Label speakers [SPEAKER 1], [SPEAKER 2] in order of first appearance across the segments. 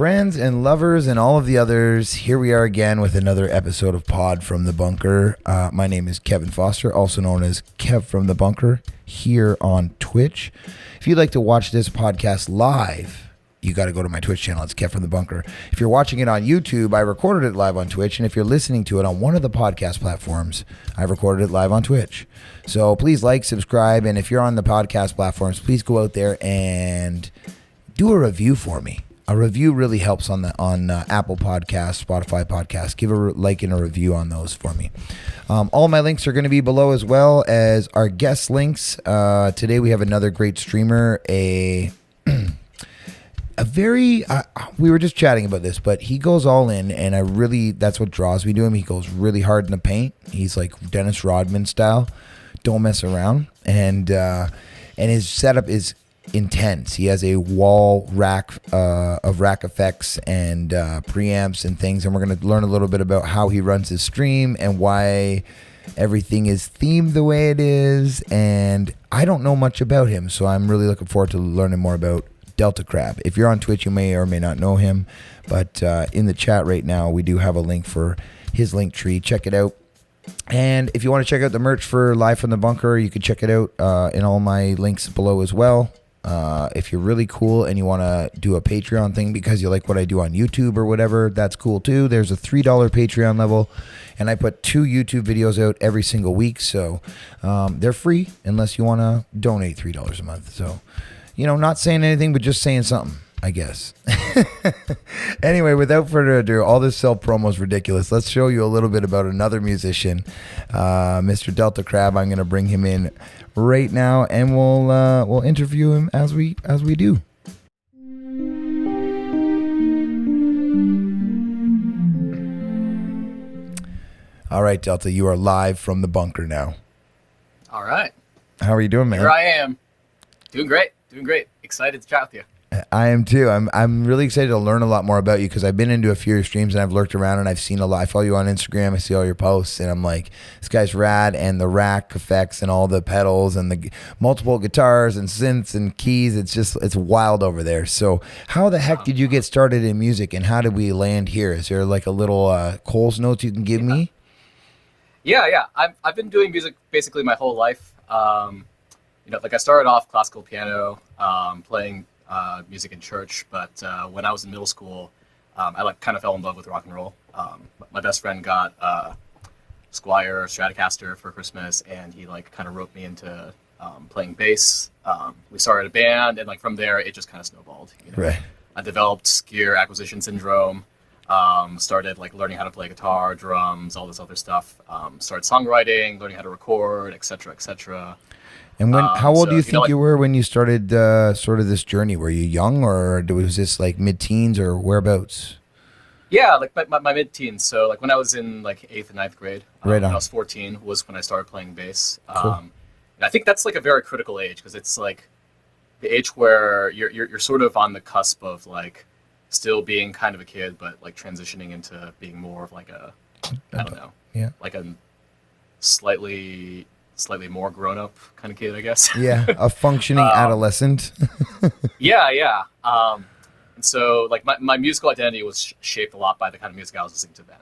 [SPEAKER 1] Friends and lovers and all of the others, here we are again with another episode of Pod from the Bunker. My name is Kevin Foster, also known as Kev from the Bunker, here on Twitch. If you'd like to watch this podcast live, you got to go to my Twitch channel. It's Kev from the Bunker. If you're watching it on YouTube, I recorded it live on Twitch. And if you're listening to it on one of the podcast platforms, I recorded it live on Twitch. So please like, subscribe. And if you're on the podcast platforms, please go out there and do a review for me. A review really helps on Apple Podcasts, Spotify Podcasts. Give a like and a review on those for me. All my links are going to be below as well as our guest links. Today we have another great streamer, we were just chatting about this, but he goes all in, and that's what draws me to him. He goes really hard in the paint. He's like Dennis Rodman style. Don't mess around. And his setup is intense. He has a wall rack of rack effects and preamps and things, and we're going to learn a little bit about how he runs his stream and why everything is themed the way it is. And I don't know much about him, so I'm really looking forward to learning more about Delta Crab. If you're on Twitch, you may or may not know him, but in the chat right now we do have a link for his link tree. Check it out. And if you want to check out the merch for Live from the Bunker, you can check it out in all my links below as well. If you're really cool and you want to do a Patreon thing because you like what I do on YouTube or whatever, that's cool too. There's a $3 Patreon level, and I put 2 YouTube videos out every single week. So they're free unless you want to donate $3 a month. So, not saying anything, but just saying something, I guess. Anyway, without further ado, all this self promo is ridiculous. Let's show you a little bit about another musician, Mr. Delta Crab. I'm going to bring him in right now, and we'll interview him as we do. All right, Delta, you are live from the bunker now.
[SPEAKER 2] All right.
[SPEAKER 1] How are you doing, man?
[SPEAKER 2] Here I am. Doing great. Excited to chat with you.
[SPEAKER 1] I am too. I'm really excited to learn a lot more about you because I've been into a few of your streams and I've lurked around and I've seen a lot. I follow you on Instagram. I see all your posts and I'm like, this guy's rad, and the rack effects and all the pedals and the multiple guitars and synths and keys. It's wild over there. So how the heck did you get started in music, and how did we land here? Is there like a little Cole's notes you can give me?
[SPEAKER 2] Yeah. I've been doing music basically my whole life. I started off classical piano, playing music in church, but when I was in middle school, I kind of fell in love with rock and roll. My best friend got Squire Stratocaster for Christmas, and he kind of roped me into playing bass. We started a band, and from there it just kind of snowballed.
[SPEAKER 1] Right.
[SPEAKER 2] I developed gear acquisition syndrome. Started learning how to play guitar, drums, all this other stuff. Started songwriting, learning how to record, etc.
[SPEAKER 1] And how old do you think you were when you started sort of this journey? Were you young, or was this mid-teens, or whereabouts?
[SPEAKER 2] Yeah, my mid-teens. So when I was in 8th and 9th grade,
[SPEAKER 1] when
[SPEAKER 2] I was 14 was when I started playing bass.
[SPEAKER 1] Cool.
[SPEAKER 2] And I think that's a very critical age, because it's the age where you're sort of on the cusp of still being kind of a kid, but transitioning into being more of a slightly more grown-up kind of kid, I guess.
[SPEAKER 1] Yeah, a functioning adolescent.
[SPEAKER 2] Yeah. And so, my musical identity was shaped a lot by the kind of music I was listening to then.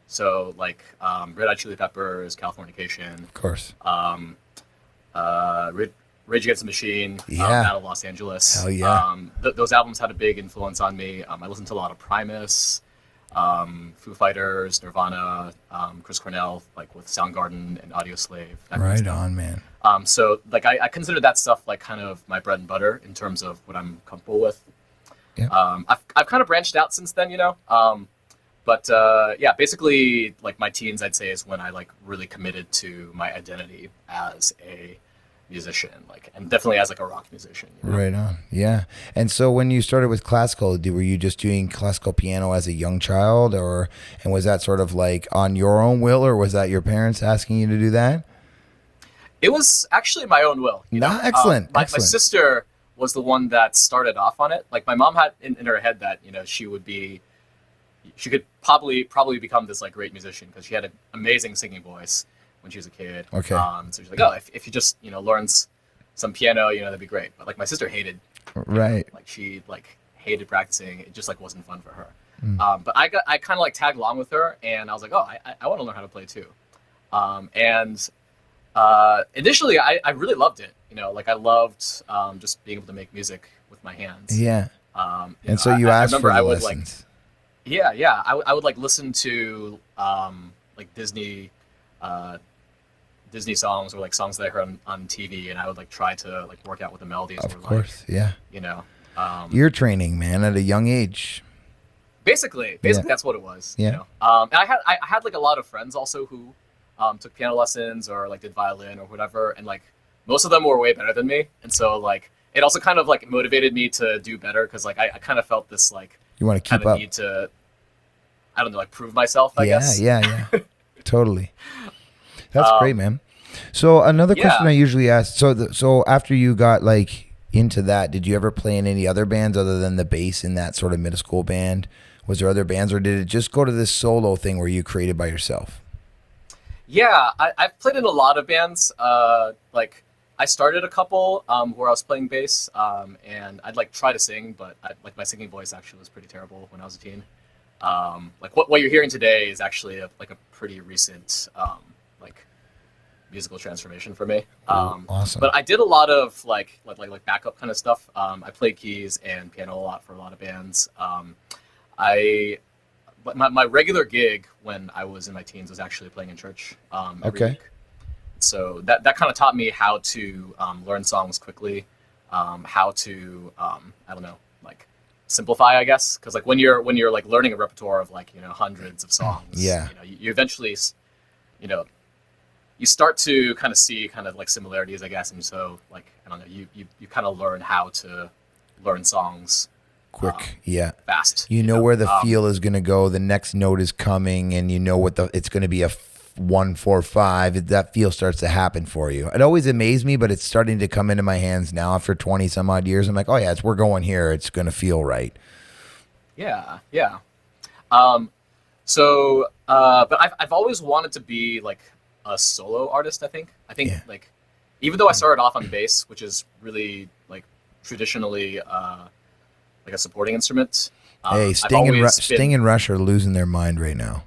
[SPEAKER 2] So, Red Hot Chili Peppers, Californication.
[SPEAKER 1] Of course.
[SPEAKER 2] Rage Against the Machine,
[SPEAKER 1] yeah.
[SPEAKER 2] Battle of Los Angeles.
[SPEAKER 1] Hell yeah.
[SPEAKER 2] Those albums had a big influence on me. I listened to a lot of Primus, Foo Fighters, Nirvana, Chris Cornell, with Soundgarden and Audioslave.
[SPEAKER 1] Right on, man.
[SPEAKER 2] So I consider that stuff kind of my bread and butter in terms of what I'm comfortable with.
[SPEAKER 1] Yeah.
[SPEAKER 2] I've kind of branched out since then, But basically my teens, I'd say, is when I really committed to my identity as a musician, and definitely as a rock musician.
[SPEAKER 1] Right on. Yeah. And so when you started with classical, were you just doing classical piano as a young child, and was that sort of on your own will, or was that your parents asking you to do that?
[SPEAKER 2] It was actually my own will.
[SPEAKER 1] Excellent.
[SPEAKER 2] My sister was the one that started off on it. My mom had in her head that she could probably become this great musician, because she had an amazing singing voice when she was a kid.
[SPEAKER 1] Okay.
[SPEAKER 2] So she's if you just learns some piano, that'd be great. But my sister hated.
[SPEAKER 1] Right.
[SPEAKER 2] She hated practicing. It just like wasn't fun for her.
[SPEAKER 1] Mm.
[SPEAKER 2] But I kind of like tagged along with her, and I was like, oh, I want to learn how to play too. And initially, I really loved it. You know, like I loved just being able to make music with my hands.
[SPEAKER 1] Yeah.
[SPEAKER 2] And
[SPEAKER 1] so you asked for the
[SPEAKER 2] I would
[SPEAKER 1] lessons.
[SPEAKER 2] I would like listen to like Disney songs or like songs that I heard on TV, and I would like try to like work out what the melodies
[SPEAKER 1] Of
[SPEAKER 2] were
[SPEAKER 1] course,
[SPEAKER 2] like.
[SPEAKER 1] yeah.
[SPEAKER 2] You know,
[SPEAKER 1] Ear training, man, at a young age.
[SPEAKER 2] basically
[SPEAKER 1] Yeah.
[SPEAKER 2] that's what it was.
[SPEAKER 1] Yeah.
[SPEAKER 2] You know, and I had like a lot of friends also who took piano lessons or like did violin or whatever, and like most of them were way better than me, and so like it also kind of like motivated me to do better because like I kind of felt this like
[SPEAKER 1] You want to
[SPEAKER 2] kind
[SPEAKER 1] keep
[SPEAKER 2] of
[SPEAKER 1] up.
[SPEAKER 2] need to, I don't know, like prove myself, I
[SPEAKER 1] Yeah,
[SPEAKER 2] guess.
[SPEAKER 1] yeah. Totally. That's
[SPEAKER 2] Um,
[SPEAKER 1] great, man. So another question
[SPEAKER 2] Yeah.
[SPEAKER 1] I usually ask. So after you got like into that, did you ever play in any other bands other than the bass in that sort of middle school band? Was there other bands, or did it just go to this solo thing where you created by yourself?
[SPEAKER 2] Yeah, I've played in a lot of bands. Like I started a couple where I was playing bass, and I'd like try to sing, but like my singing voice actually was pretty terrible when I was a teen. Like what you're hearing today is actually like a pretty recent like musical transformation for me.
[SPEAKER 1] Awesome.
[SPEAKER 2] But I did a lot of like backup kind of stuff. I played keys and piano a lot for a lot of bands. But my regular gig when I was in my teens was actually playing in church every
[SPEAKER 1] Okay.
[SPEAKER 2] week. So that kind of taught me how to learn songs quickly, how to I don't know, like simplify, I guess, because like when you're like learning a repertoire of like hundreds of songs,
[SPEAKER 1] Yeah.
[SPEAKER 2] you eventually you start to kind of see kind of like similarities, I guess, and so like I don't know, you kind of learn how to learn songs
[SPEAKER 1] Quick, yeah.
[SPEAKER 2] fast.
[SPEAKER 1] You know where the feel is going to go. The next note is coming, and you know what it's going to be a 1-4-5. That feel starts to happen for you. It always amazed me, but it's starting to come into my hands now after 20 some odd years. I'm like, oh yeah, we're going here. It's going to feel right.
[SPEAKER 2] Yeah. But I've always wanted to be like a solo artist. I think
[SPEAKER 1] Yeah.
[SPEAKER 2] like even though I started off on bass, which is really like traditionally like a supporting instrument.
[SPEAKER 1] Hey,
[SPEAKER 2] I've
[SPEAKER 1] Sting and
[SPEAKER 2] always
[SPEAKER 1] Sting and Rush are losing their mind right now.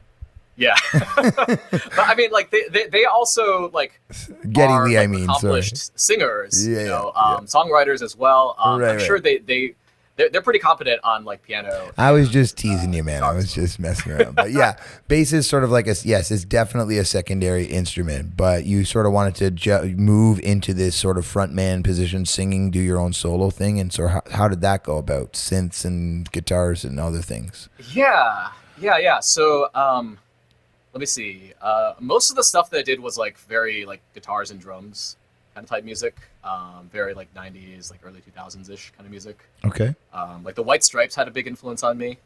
[SPEAKER 2] Yeah, but I mean, like they also like
[SPEAKER 1] Getting
[SPEAKER 2] are
[SPEAKER 1] me,
[SPEAKER 2] like,
[SPEAKER 1] I mean,
[SPEAKER 2] accomplished
[SPEAKER 1] sorry.
[SPEAKER 2] singers,
[SPEAKER 1] Yeah.
[SPEAKER 2] songwriters as well.
[SPEAKER 1] Right,
[SPEAKER 2] I'm sure they're pretty competent on like piano.
[SPEAKER 1] I was just teasing you, man. I
[SPEAKER 2] guitar
[SPEAKER 1] was
[SPEAKER 2] as well.
[SPEAKER 1] just messing around. But yeah, bass is sort of like it's definitely a secondary instrument, but you sort of wanted to move into this sort of frontman position, singing, do your own solo thing. And so how did that go about? Synths and guitars and other things.
[SPEAKER 2] Yeah. So let me see. Most of the stuff that I did was like very like guitars and drums kind of type music. Very like 90s, like early 2000s ish kind of music.
[SPEAKER 1] Okay.
[SPEAKER 2] Like the White Stripes had a big influence on me.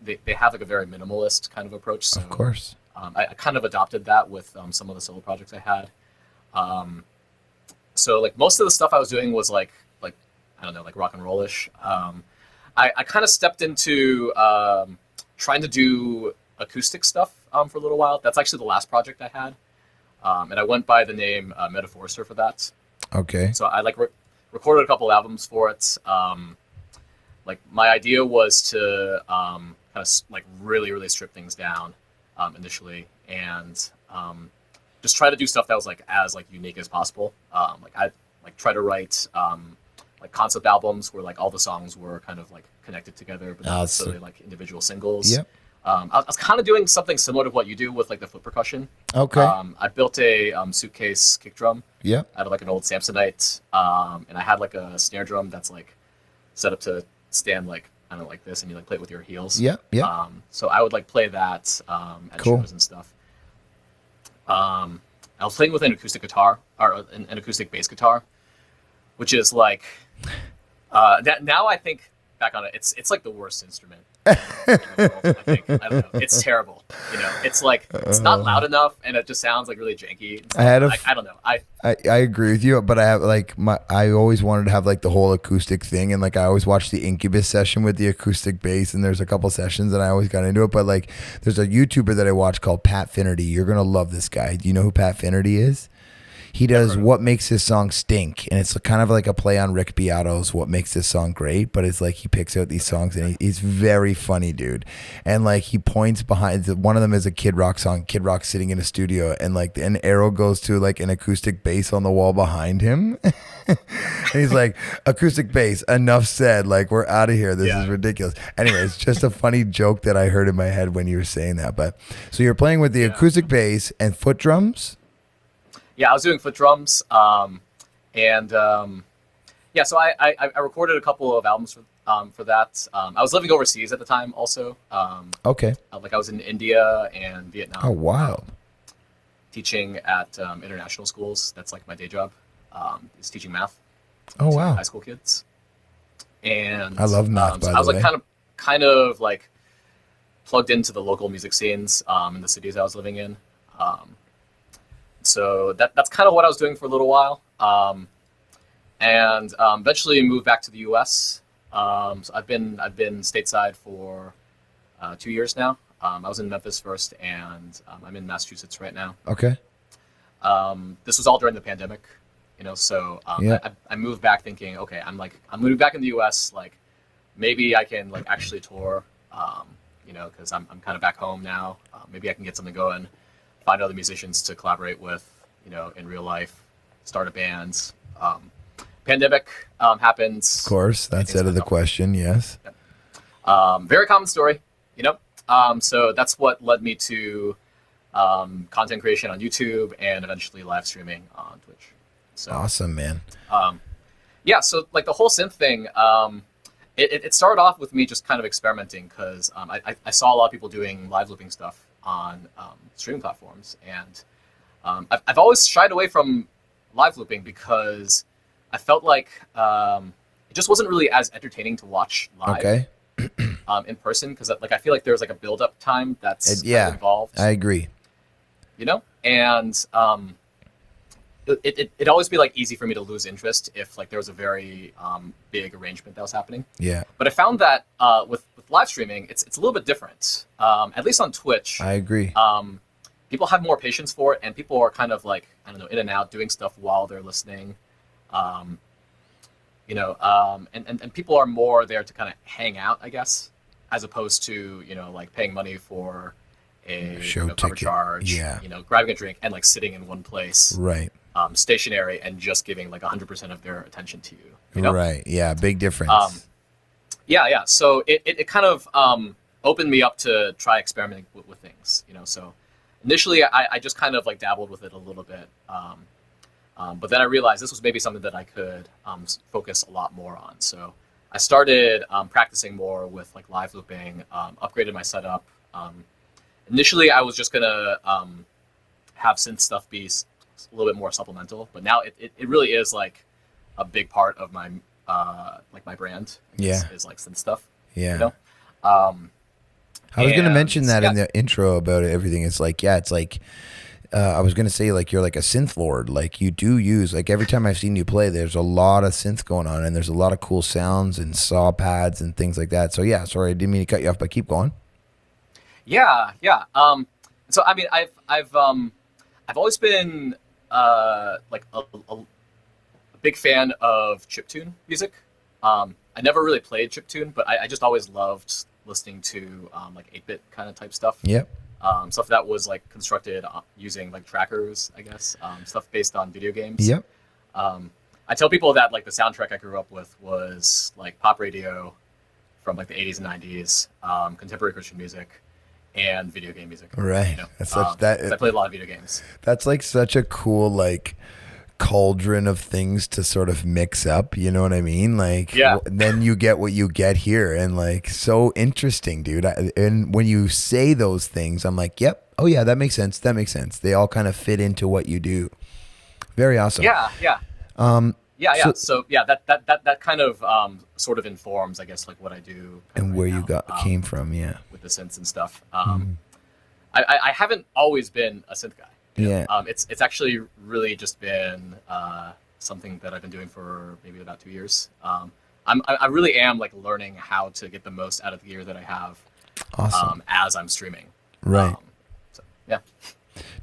[SPEAKER 2] They have like a very minimalist kind of approach. So,
[SPEAKER 1] Of course.
[SPEAKER 2] I kind of adopted that with some of the solo projects I had. So like most of the stuff I was doing was like I don't know, like rock and roll-ish. I kind of stepped into trying to do acoustic stuff for a little while. That's actually the last project I had. And I went by the name Metaphorster for that.
[SPEAKER 1] Okay.
[SPEAKER 2] So I like recorded a couple albums for it. Like my idea was to kind of like really strip things down initially, and just try to do stuff that was like as like unique as possible. Like I like try to write like concept albums where like all the songs were kind of like connected together, but not necessarily like individual singles.
[SPEAKER 1] Yep.
[SPEAKER 2] I was kind of doing something similar to what you do with like the foot percussion.
[SPEAKER 1] Okay.
[SPEAKER 2] I built a suitcase kick drum
[SPEAKER 1] Yep.
[SPEAKER 2] out of like an old Samsonite, and I had like a snare drum that's like set up to stand like kind of like this, and you like play it with your heels.
[SPEAKER 1] Yep. Yep.
[SPEAKER 2] So I would like play that at
[SPEAKER 1] Cool.
[SPEAKER 2] shows and stuff. I was playing with an acoustic guitar or an acoustic bass guitar, which is like that. Now I think back on it, it's like the worst instrument. In the world, I think. I don't know. It's terrible. It's like it's not loud enough, and it just sounds like really janky.
[SPEAKER 1] I had
[SPEAKER 2] I don't know.
[SPEAKER 1] I agree with you, but I have like I always wanted to have like the whole acoustic thing, and like I always watched the Incubus session with the acoustic bass, and there's a couple sessions and I always got into it. But like there's a YouTuber that I watch called Pat Finnerty. You're gonna love this guy. Do you know who Pat Finnerty is? He does
[SPEAKER 2] heard of
[SPEAKER 1] What Makes This Song Stink, and it's kind of like a play on Rick Beato's What Makes This Song Great, but it's like he picks out these songs, and he's very funny, dude. And like he points behind, one of them is a Kid Rock song, Kid Rock sitting in a studio, and like an arrow goes to like an acoustic bass on the wall behind him. And he's like, acoustic bass, enough said, like we're out of here, this is ridiculous. Anyway, it's just a funny joke that I heard in my head when you were saying that. But so you're playing with the acoustic bass and foot drums.
[SPEAKER 2] Yeah, I was doing foot drums, and so I recorded a couple of albums for that. I was living overseas at the time, also.
[SPEAKER 1] Okay.
[SPEAKER 2] Like I was in India and Vietnam.
[SPEAKER 1] Oh wow.
[SPEAKER 2] Teaching at international schools. That's like my day job. Is teaching math.
[SPEAKER 1] Oh
[SPEAKER 2] to
[SPEAKER 1] wow.
[SPEAKER 2] high school kids. And
[SPEAKER 1] I love math.
[SPEAKER 2] So
[SPEAKER 1] by
[SPEAKER 2] I was
[SPEAKER 1] the
[SPEAKER 2] like
[SPEAKER 1] way.
[SPEAKER 2] kind of like plugged into the local music scenes in the cities I was living in. So that's kind of what I was doing for a little while, and eventually moved back to the U.S. So I've been stateside for 2 years now. I was in Memphis first, and I'm in Massachusetts right now.
[SPEAKER 1] Okay.
[SPEAKER 2] This was all during the pandemic, So I moved back thinking, okay, I'm moving back in the U.S. Like maybe I can like actually tour, because I'm kind of back home now. Maybe I can get something going. Find other musicians to collaborate with, in real life, start a band. Pandemic happens.
[SPEAKER 1] Of course, that's out of the question. Yes.
[SPEAKER 2] Very common story, So that's what led me to content creation on YouTube and eventually live streaming on Twitch. So,
[SPEAKER 1] awesome, man.
[SPEAKER 2] So like the whole synth thing, it started off with me just kind of experimenting because I saw a lot of people doing live looping stuff on streaming platforms, and I've always shied away from live looping because I felt like it just wasn't really as entertaining to watch live in person, because like I feel like there's like a build up time that's kind of involved.
[SPEAKER 1] I agree.
[SPEAKER 2] And it'd always be like easy for me to lose interest if like there was a very big arrangement that was happening.
[SPEAKER 1] Yeah.
[SPEAKER 2] But I found that with live streaming, it's a little bit different. At least on Twitch.
[SPEAKER 1] I agree.
[SPEAKER 2] People have more patience for it, and people are kind of like, I don't know, in and out doing stuff while they're listening. And people are more there to kind of hang out, I guess, as opposed to, like paying money for a
[SPEAKER 1] show
[SPEAKER 2] cover
[SPEAKER 1] ticket.
[SPEAKER 2] charge,
[SPEAKER 1] Yeah.
[SPEAKER 2] Grabbing a drink and like sitting in one place.
[SPEAKER 1] Right.
[SPEAKER 2] Stationary and just giving like 100% of their attention to you.
[SPEAKER 1] Right. Yeah. Big difference.
[SPEAKER 2] Yeah. So it kind of opened me up to try experimenting with things, So initially I just kind of like dabbled with it a little bit. But then I realized this was maybe something that I could focus a lot more on. So I started practicing more with like live looping, upgraded my setup. Initially I was just gonna have synth stuff be a little bit more supplemental, but now it really is like a big part of my like my brand. Is like synth stuff.
[SPEAKER 1] Yeah. I was going to mention that in the intro about everything. It's like, I was going to say like you're like a synth lord. Like you do use, like every time I've seen you play, there's a lot of synth going on, and there's a lot of cool sounds and saw pads and things like that. So yeah, sorry, I didn't mean to cut you off, but keep going.
[SPEAKER 2] Yeah. So I mean, I've always been like a big fan of chiptune music. I never really played chiptune, but I just always loved listening to like 8-bit kind of type stuff.
[SPEAKER 1] Yep.
[SPEAKER 2] Stuff that was like constructed using like trackers, I guess. Stuff based on video games.
[SPEAKER 1] Yep.
[SPEAKER 2] I tell people that like the soundtrack I grew up with was like pop radio from like the 80s and 90s, contemporary Christian music, and video game music.
[SPEAKER 1] Right. That's such that.
[SPEAKER 2] I played a lot of video games.
[SPEAKER 1] That's like such a cool like cauldron of things to sort of mix up, you know what I mean? Like, then you get what you get here, and like so interesting, dude. And when you say those things, I'm like, yep, oh yeah, that makes sense. They all kind of fit into what you do. Very awesome.
[SPEAKER 2] Yeah. So that kind of sort of informs, I guess, like what I do
[SPEAKER 1] and where you came from,
[SPEAKER 2] with the synths and stuff. I haven't always been a synth guy. It's actually really just been something that I've been doing for maybe about 2 years. I really am like learning how to get the most out of the gear that I have.
[SPEAKER 1] Awesome.
[SPEAKER 2] As I'm streaming.
[SPEAKER 1] Right.
[SPEAKER 2] So yeah.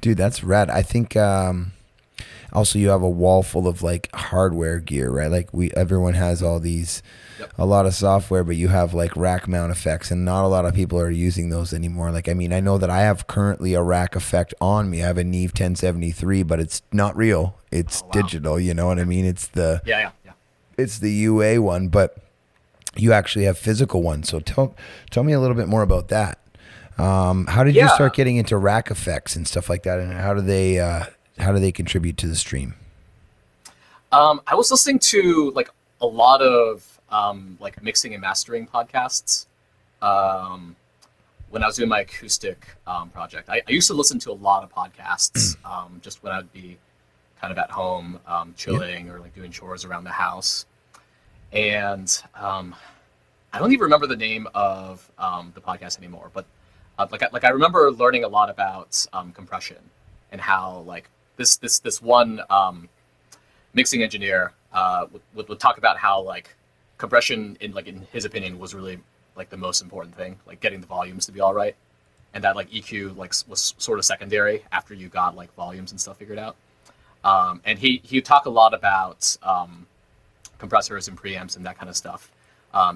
[SPEAKER 1] Dude, that's rad. I think I Also, you have a wall full of like hardware gear, right? Like everyone has all these,
[SPEAKER 2] Yep.
[SPEAKER 1] a lot of software, but you have like rack mount effects, and not a lot of people are using those anymore. Like, I mean, I know that I have currently a rack effect on me. I have a Neve 1073, but it's not real. It's
[SPEAKER 2] Oh, wow.
[SPEAKER 1] digital. You know what I mean?
[SPEAKER 2] Yeah, yeah, yeah.
[SPEAKER 1] It's the UA one, but you actually have physical ones. So tell me a little bit more about that. How did you
[SPEAKER 2] Yeah.
[SPEAKER 1] start getting into rack effects and stuff like that, and how do they contribute to the stream?
[SPEAKER 2] I was listening to like a lot of like mixing and mastering podcasts um, when I was doing my acoustic project. I used to listen to a lot of podcasts just when I'd be kind of at home
[SPEAKER 1] Yeah.
[SPEAKER 2] chilling or like doing chores around the house. And I don't even remember the name of the podcast anymore, but like I remember learning a lot about compression and how like this one mixing engineer would talk about how like compression in his opinion was really like the most important thing, like getting the volumes to be all right, and that like EQ like was sort of secondary after you got like volumes and stuff figured out. And he would talk a lot about compressors and preamps and that kind of stuff.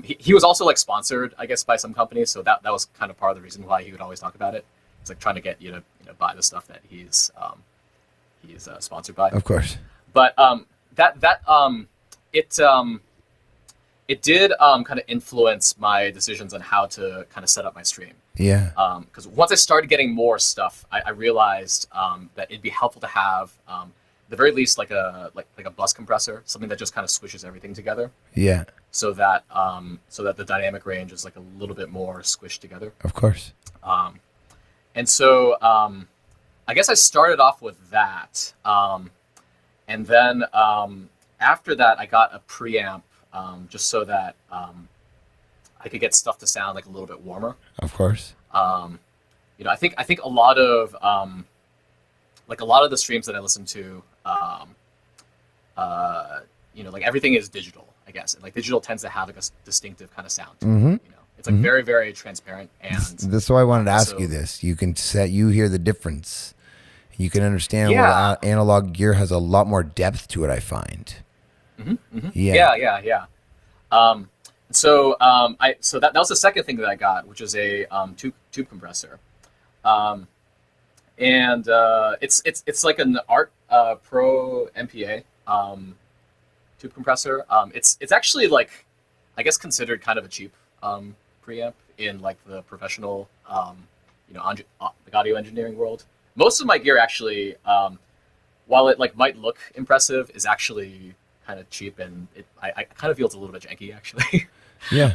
[SPEAKER 2] He was also like sponsored, I guess, by some companies, so that was kind of part of the reason why he would always talk about it. It's like trying to get you to buy the stuff that he's sponsored by.
[SPEAKER 1] Of course.
[SPEAKER 2] But that it it did kind of influence my decisions on how to kind of set up my stream.
[SPEAKER 1] Yeah.
[SPEAKER 2] Because once I started getting more stuff, I realized that it'd be helpful to have the very least like a bus compressor, something that just kind of squishes everything together,
[SPEAKER 1] Yeah.
[SPEAKER 2] so that the dynamic range is like a little bit more squished together.
[SPEAKER 1] Of course.
[SPEAKER 2] And so I guess I started off with that, and then after that I got a preamp just so that I could get stuff to sound like a little bit warmer.
[SPEAKER 1] Of course.
[SPEAKER 2] I think a lot of like a lot of the streams that I listen to, like everything is digital, I guess. And like digital tends to have like a distinctive kind of sound to it.
[SPEAKER 1] Mm-hmm.
[SPEAKER 2] It's like very, very transparent. And
[SPEAKER 1] This is why I wanted to ask
[SPEAKER 2] so,
[SPEAKER 1] you this. You hear the difference. You can understand
[SPEAKER 2] yeah,
[SPEAKER 1] where analog gear has a lot more depth to it, I find. Yeah.
[SPEAKER 2] yeah. So that was the second thing that I got, which is a tube compressor. And it's like an Art Pro MPA tube compressor. It's actually like I guess considered kind of a cheap preamp in like the professional like audio engineering world. Most of my gear actually, while it like might look impressive, is actually kind of cheap, and I kind of feel it's a little bit janky actually.
[SPEAKER 1] Yeah.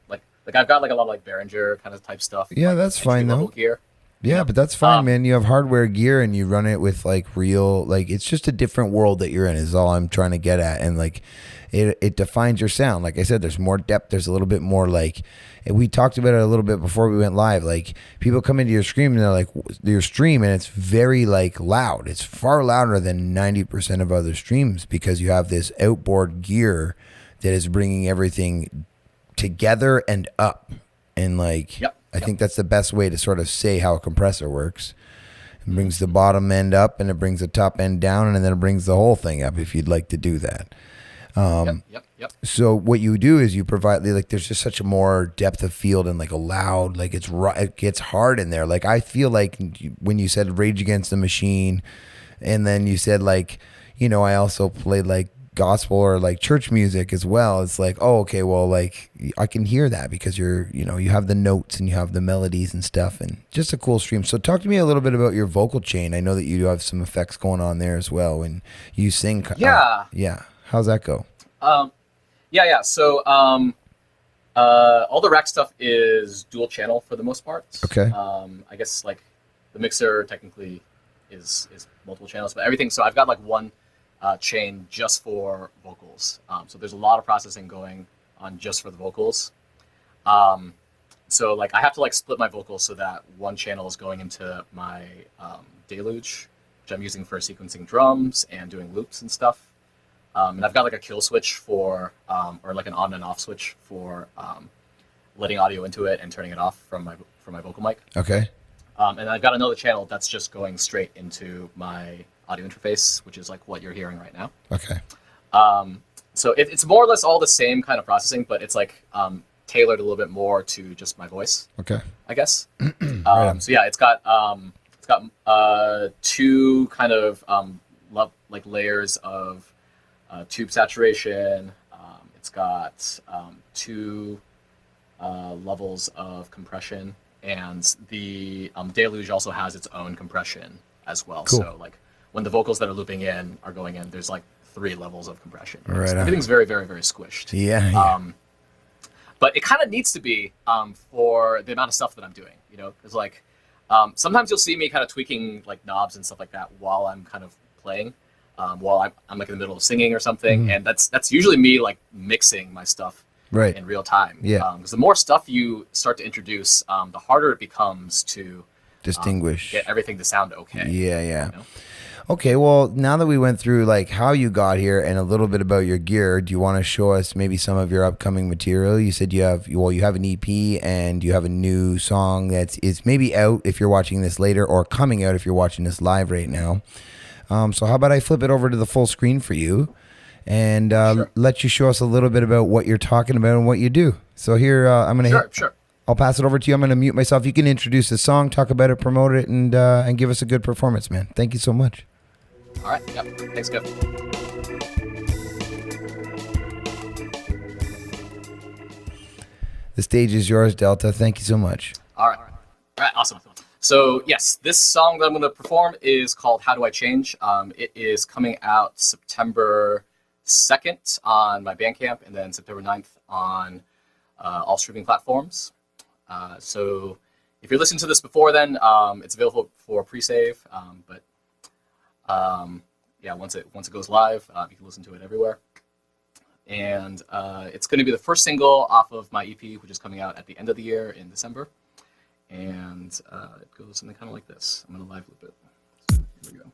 [SPEAKER 2] Like I've got like a lot of like Behringer kind of type stuff.
[SPEAKER 1] Yeah,
[SPEAKER 2] like
[SPEAKER 1] that's fine
[SPEAKER 2] entry-level
[SPEAKER 1] though.
[SPEAKER 2] gear.
[SPEAKER 1] Yeah, but that's fine, man. You have hardware gear and you run it with like real, like it's just a different world that you're in is all I'm trying to get at. And like it defines your sound. Like I said, there's more depth. There's a little bit more like, and we talked about it a little bit before we went live. Like people come into your stream and they're like, your stream, and it's very like loud. It's far louder than 90% of other streams because you have this outboard gear that is bringing everything together and up. And like, I think that's the best way to sort of say how a compressor works. It brings the bottom end up and it brings the top end down and then it brings the whole thing up if you'd like to do that.
[SPEAKER 2] Yep.
[SPEAKER 1] So what you do is you provide like there's just such a more depth of field and like a loud like it gets hard in there. Like I feel like when you said Rage Against the Machine, and then you said like I also played like gospel or like church music as well. It's like, oh, okay, well, like I can hear that because you have the notes and you have the melodies and stuff, and just a cool stream. So talk to me a little bit about your vocal chain. I know that you have some effects going on there as well when you sing. Yeah. How's that go?
[SPEAKER 2] Yeah. So all the rack stuff is dual channel for the most part.
[SPEAKER 1] Okay.
[SPEAKER 2] I guess like the mixer technically is multiple channels, but everything. So I've got like one chain just for vocals. So there's a lot of processing going on just for the vocals. So like I have to like split my vocals so that one channel is going into my Deluge, which I'm using for sequencing drums and doing loops and stuff. And I've got like a kill switch for, or like an on and off switch for letting audio into it and turning it off from my vocal mic.
[SPEAKER 1] Okay.
[SPEAKER 2] And I've got another channel that's just going straight into my audio interface, which is like what you're hearing right now.
[SPEAKER 1] Okay.
[SPEAKER 2] So it's more or less all the same kind of processing, but it's like tailored a little bit more to just my voice.
[SPEAKER 1] Okay.
[SPEAKER 2] I guess.
[SPEAKER 1] Right.
[SPEAKER 2] So yeah, it's got two kind of like layers of tube saturation. It's got two levels of compression, and the deluge also has its own compression as well.
[SPEAKER 1] Cool.
[SPEAKER 2] So like when the vocals that are looping in are going in, there's like 3 levels of compression.
[SPEAKER 1] Right.
[SPEAKER 2] So everything's very, very, very squished.
[SPEAKER 1] Yeah.
[SPEAKER 2] But it kind of needs to be for the amount of stuff that I'm doing, you know, because like sometimes you'll see me kind of tweaking like knobs and stuff like that while I'm kind of playing, while I'm like in the middle of singing or something, and that's usually me like mixing my stuff
[SPEAKER 1] Right.
[SPEAKER 2] in real time.
[SPEAKER 1] Yeah.
[SPEAKER 2] Because the more stuff you start to introduce, the harder it becomes to
[SPEAKER 1] Distinguish.
[SPEAKER 2] get everything to sound okay.
[SPEAKER 1] Yeah.
[SPEAKER 2] You know?
[SPEAKER 1] Okay, well, now that we went through like how you got here and a little bit about your gear, do you want to show us maybe some of your upcoming material? You said you have an EP and you have a new song is maybe out if you're watching this later, or coming out if you're watching this live right now. So how about I flip it over to the full screen for you and
[SPEAKER 2] Sure.
[SPEAKER 1] let you show us a little bit about what you're talking about and what you do. So here I'm gonna
[SPEAKER 2] Sure.
[SPEAKER 1] I'll pass it over to you. I'm gonna mute myself. You can introduce the song, talk about it, promote it, and give us a good performance, man. Thank you so much.
[SPEAKER 2] All right. Yep. Thanks, Kev.
[SPEAKER 1] The stage is yours, Delta. Thank you so much.
[SPEAKER 2] All right, awesome. So yes, this song that I'm going to perform is called "How Do I Change." It is coming out September 2nd on my Bandcamp, and then September 9th on all streaming platforms. So if you're listening to this before then, it's available for pre-save. But yeah, once it goes live, you can listen to it everywhere. And it's going to be the first single off of my EP, which is coming out at the end of the year in December. And it goes something kind of like this. I'm going to live loop it. So here we go.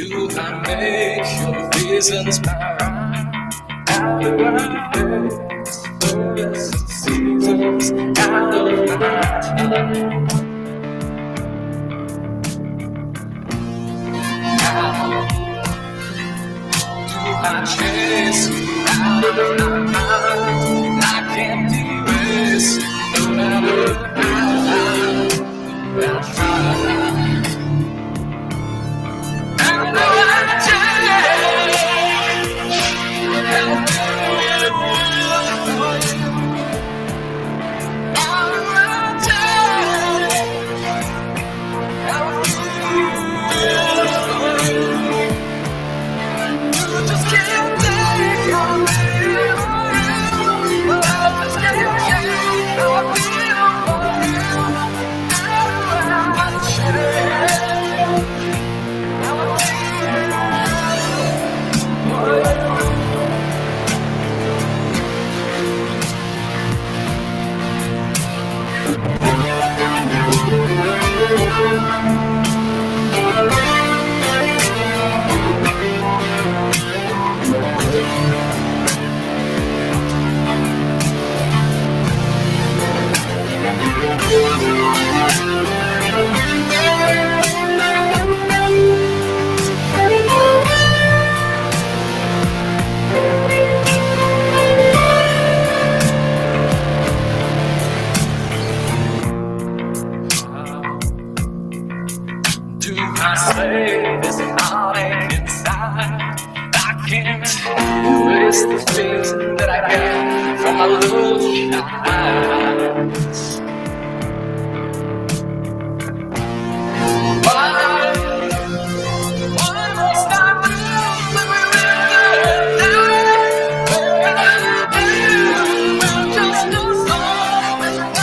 [SPEAKER 2] Do I make your reasons mine? How do I face the rest of seasons out of mind? How do I chase you out of my mind? I can't erase you no matter how I try. How do I change? Do I say this heartache inside? I can't erase the things that I get from my little eyes. Why must I lose every just a song that's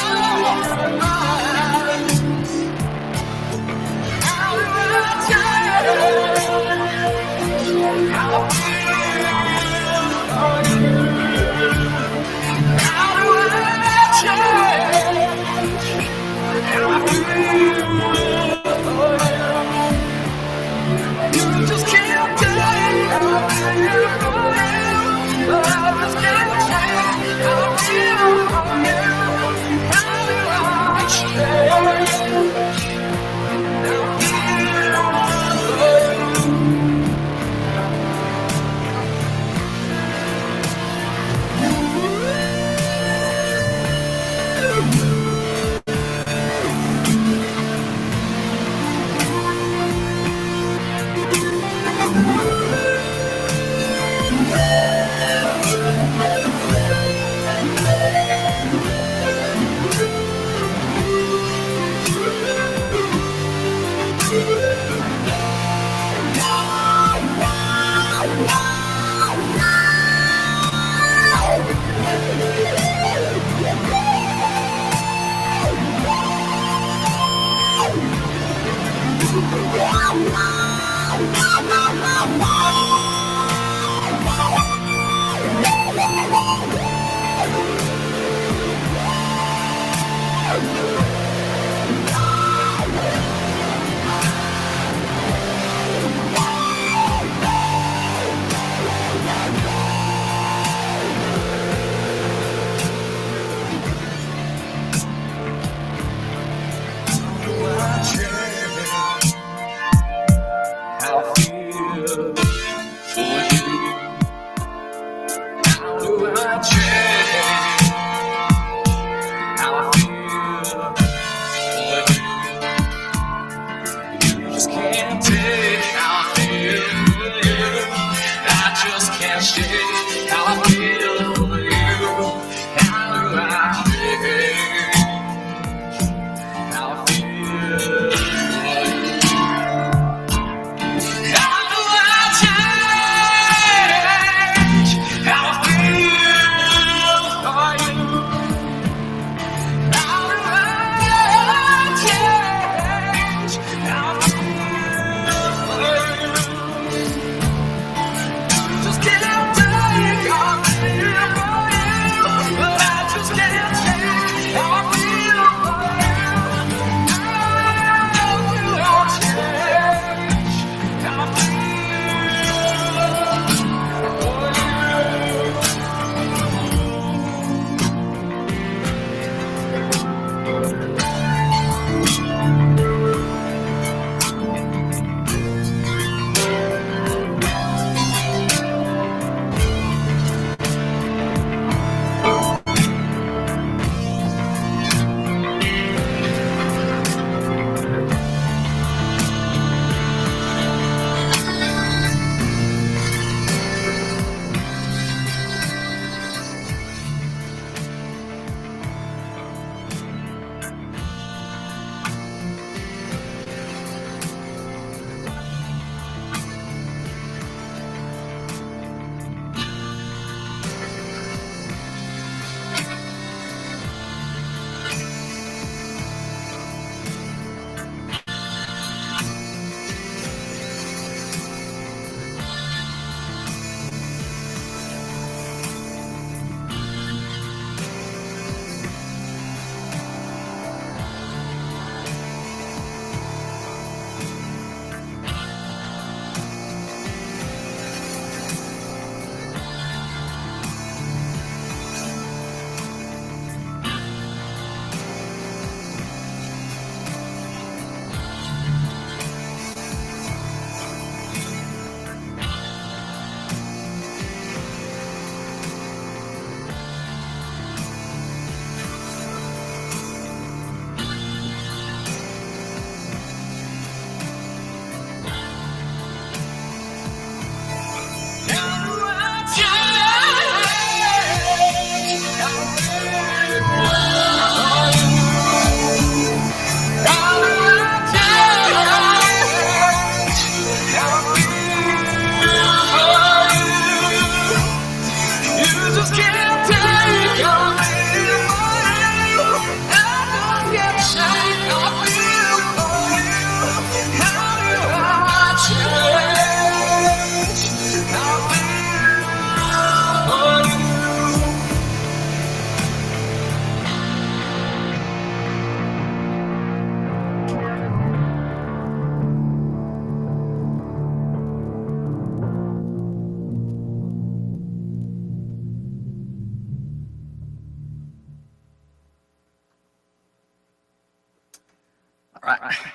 [SPEAKER 2] All right. Here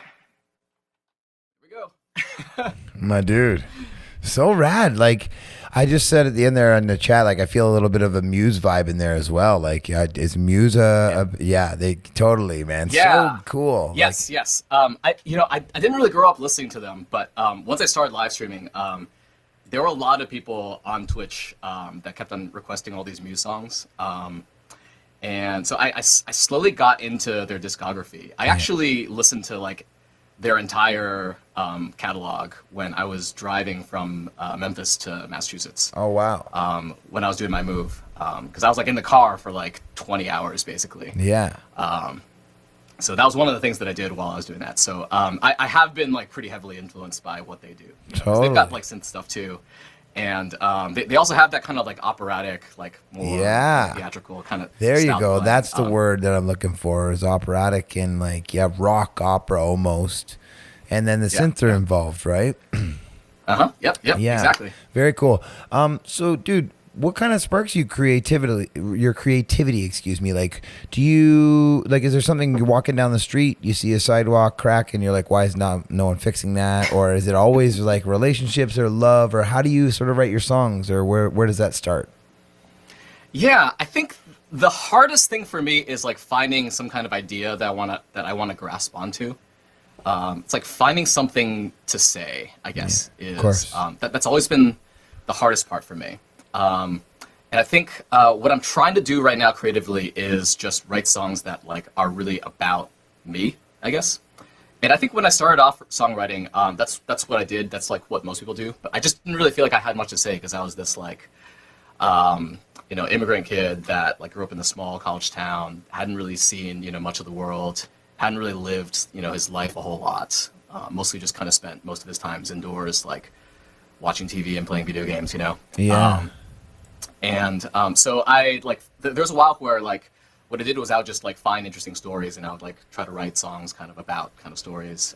[SPEAKER 2] we go.
[SPEAKER 1] My dude. So rad. Like I just said at the end there in the chat, like I feel a little bit of a Muse vibe in there as well. Like is Muse yeah, they totally, man.
[SPEAKER 2] Yeah.
[SPEAKER 1] So cool.
[SPEAKER 2] Yes,
[SPEAKER 1] like,
[SPEAKER 2] yes. I didn't really grow up listening to them, but once I started live streaming, there were a lot of people on Twitch that kept on requesting all these Muse songs. And so I slowly got into their discography. I actually listened to like their entire catalog when I was driving from Memphis to Massachusetts.
[SPEAKER 1] Oh wow.
[SPEAKER 2] When I was doing my move, because I was like in the car for like 20 hours basically.
[SPEAKER 1] Yeah.
[SPEAKER 2] So that was one of the things that I did while I was doing that. So I have been like pretty heavily influenced by what they do.
[SPEAKER 1] Totally.
[SPEAKER 2] They've got like synth stuff too. And they also have that kind of like operatic, like more theatrical kind of.
[SPEAKER 1] There you
[SPEAKER 2] style
[SPEAKER 1] go.
[SPEAKER 2] play.
[SPEAKER 1] That's the word that I'm looking for is operatic and like rock opera almost, and then the synth are involved, right?
[SPEAKER 2] Yep.
[SPEAKER 1] Yeah.
[SPEAKER 2] Exactly.
[SPEAKER 1] Very cool. So dude, what kind of sparks your creativity, excuse me? Like, do you like? Is there something you're walking down the street, you see a sidewalk crack, and you're like, why is no one fixing that? Or is it always like relationships or love, or how do you sort of write your songs, or where does that start?
[SPEAKER 2] Yeah, I think the hardest thing for me is like finding some kind of idea that I wanna grasp onto. It's like finding something to say, I guess,
[SPEAKER 1] of course.
[SPEAKER 2] That's always been the hardest part for me. And I think what I'm trying to do right now creatively is just write songs that like are really about me, I guess. And I think when I started off songwriting, that's what I did. That's like what most people do. But I just didn't really feel like I had much to say because I was this like, immigrant kid that like grew up in a small college town, hadn't really seen much of the world, hadn't really lived his life a whole lot. Mostly just kind of spent most of his times indoors, like watching TV and playing video games.
[SPEAKER 1] Yeah.
[SPEAKER 2] So I like there's a while where like what I did was I would just like find interesting stories and I would like try to write songs kind of about kind of stories.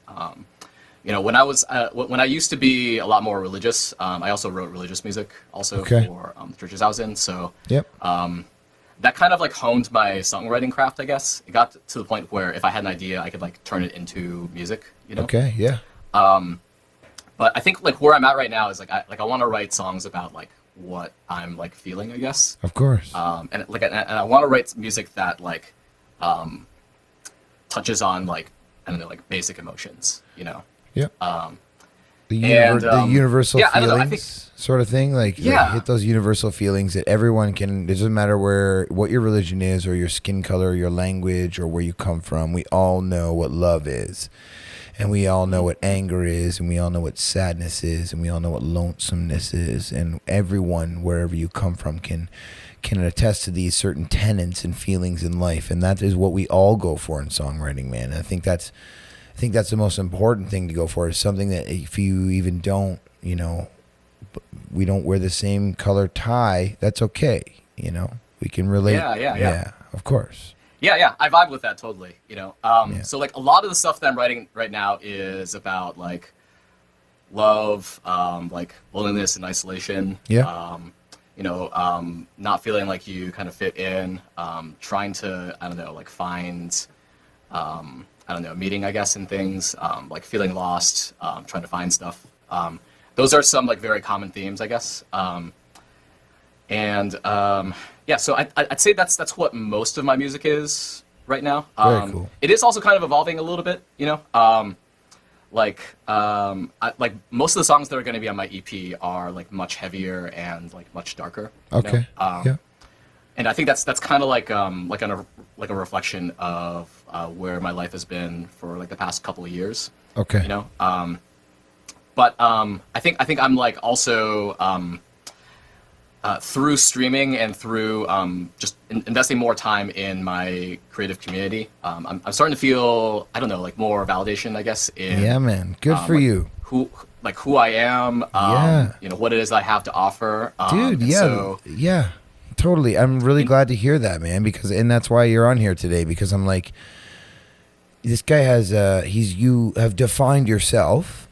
[SPEAKER 2] When I used to be a lot more religious, I also wrote religious music also for the churches I was in. So that kind of like honed my songwriting craft, I guess. It got to the point where if I had an idea, I could like turn it into music.
[SPEAKER 1] Okay. Yeah.
[SPEAKER 2] But I think like where I'm at right now is like I want to write songs about like what I'm like feeling, I guess.
[SPEAKER 1] Of course.
[SPEAKER 2] And I want to write music that like touches on like I don't know like basic emotions,
[SPEAKER 1] Yeah. The universal feelings,
[SPEAKER 2] I don't know, I think,
[SPEAKER 1] sort of thing. Like hit those universal feelings that everyone can. It doesn't matter what your religion is, or your skin color, or your language, or where you come from. We all know what love is. And we all know what anger is, and we all know what sadness is, and we all know what lonesomeness is. And everyone, wherever you come from, can attest to these certain tenets and feelings in life. And that is what we all go for in songwriting, man. And I think that's the most important thing to go for, is something that if you even don't, we don't wear the same color tie, that's okay. We can relate. Yeah, of course.
[SPEAKER 2] Yeah, I vibe with that totally. So like a lot of the stuff that I'm writing right now is about like love, like loneliness and isolation.
[SPEAKER 1] Yeah.
[SPEAKER 2] Not feeling like you kind of fit in, trying to like find meaning, I guess, in things, like feeling lost, trying to find stuff. Those are some like very common themes, I guess. So I'd say that's what most of my music is right now.
[SPEAKER 1] Very cool.
[SPEAKER 2] It is also kind of evolving a little bit, like most of the songs that are going to be on my EP are like much heavier and like much darker.
[SPEAKER 1] Okay.
[SPEAKER 2] and I think that's kind of like a reflection of where my life has been for like the past couple of years.
[SPEAKER 1] Okay.
[SPEAKER 2] You know, but I think I'm like also through streaming and through just investing more time in my creative community. I'm starting to feel, I don't know, like more validation, I guess, in
[SPEAKER 1] Yeah, man. Good for
[SPEAKER 2] like
[SPEAKER 1] you.
[SPEAKER 2] who I am,
[SPEAKER 1] Yeah.
[SPEAKER 2] you know, what it is I have to offer.
[SPEAKER 1] Dude,
[SPEAKER 2] And
[SPEAKER 1] yeah.
[SPEAKER 2] so,
[SPEAKER 1] Yeah. Totally. I'm really
[SPEAKER 2] in,
[SPEAKER 1] glad to hear that, man, and that's why you're on here today, because I'm like, this guy has you have defined yourself,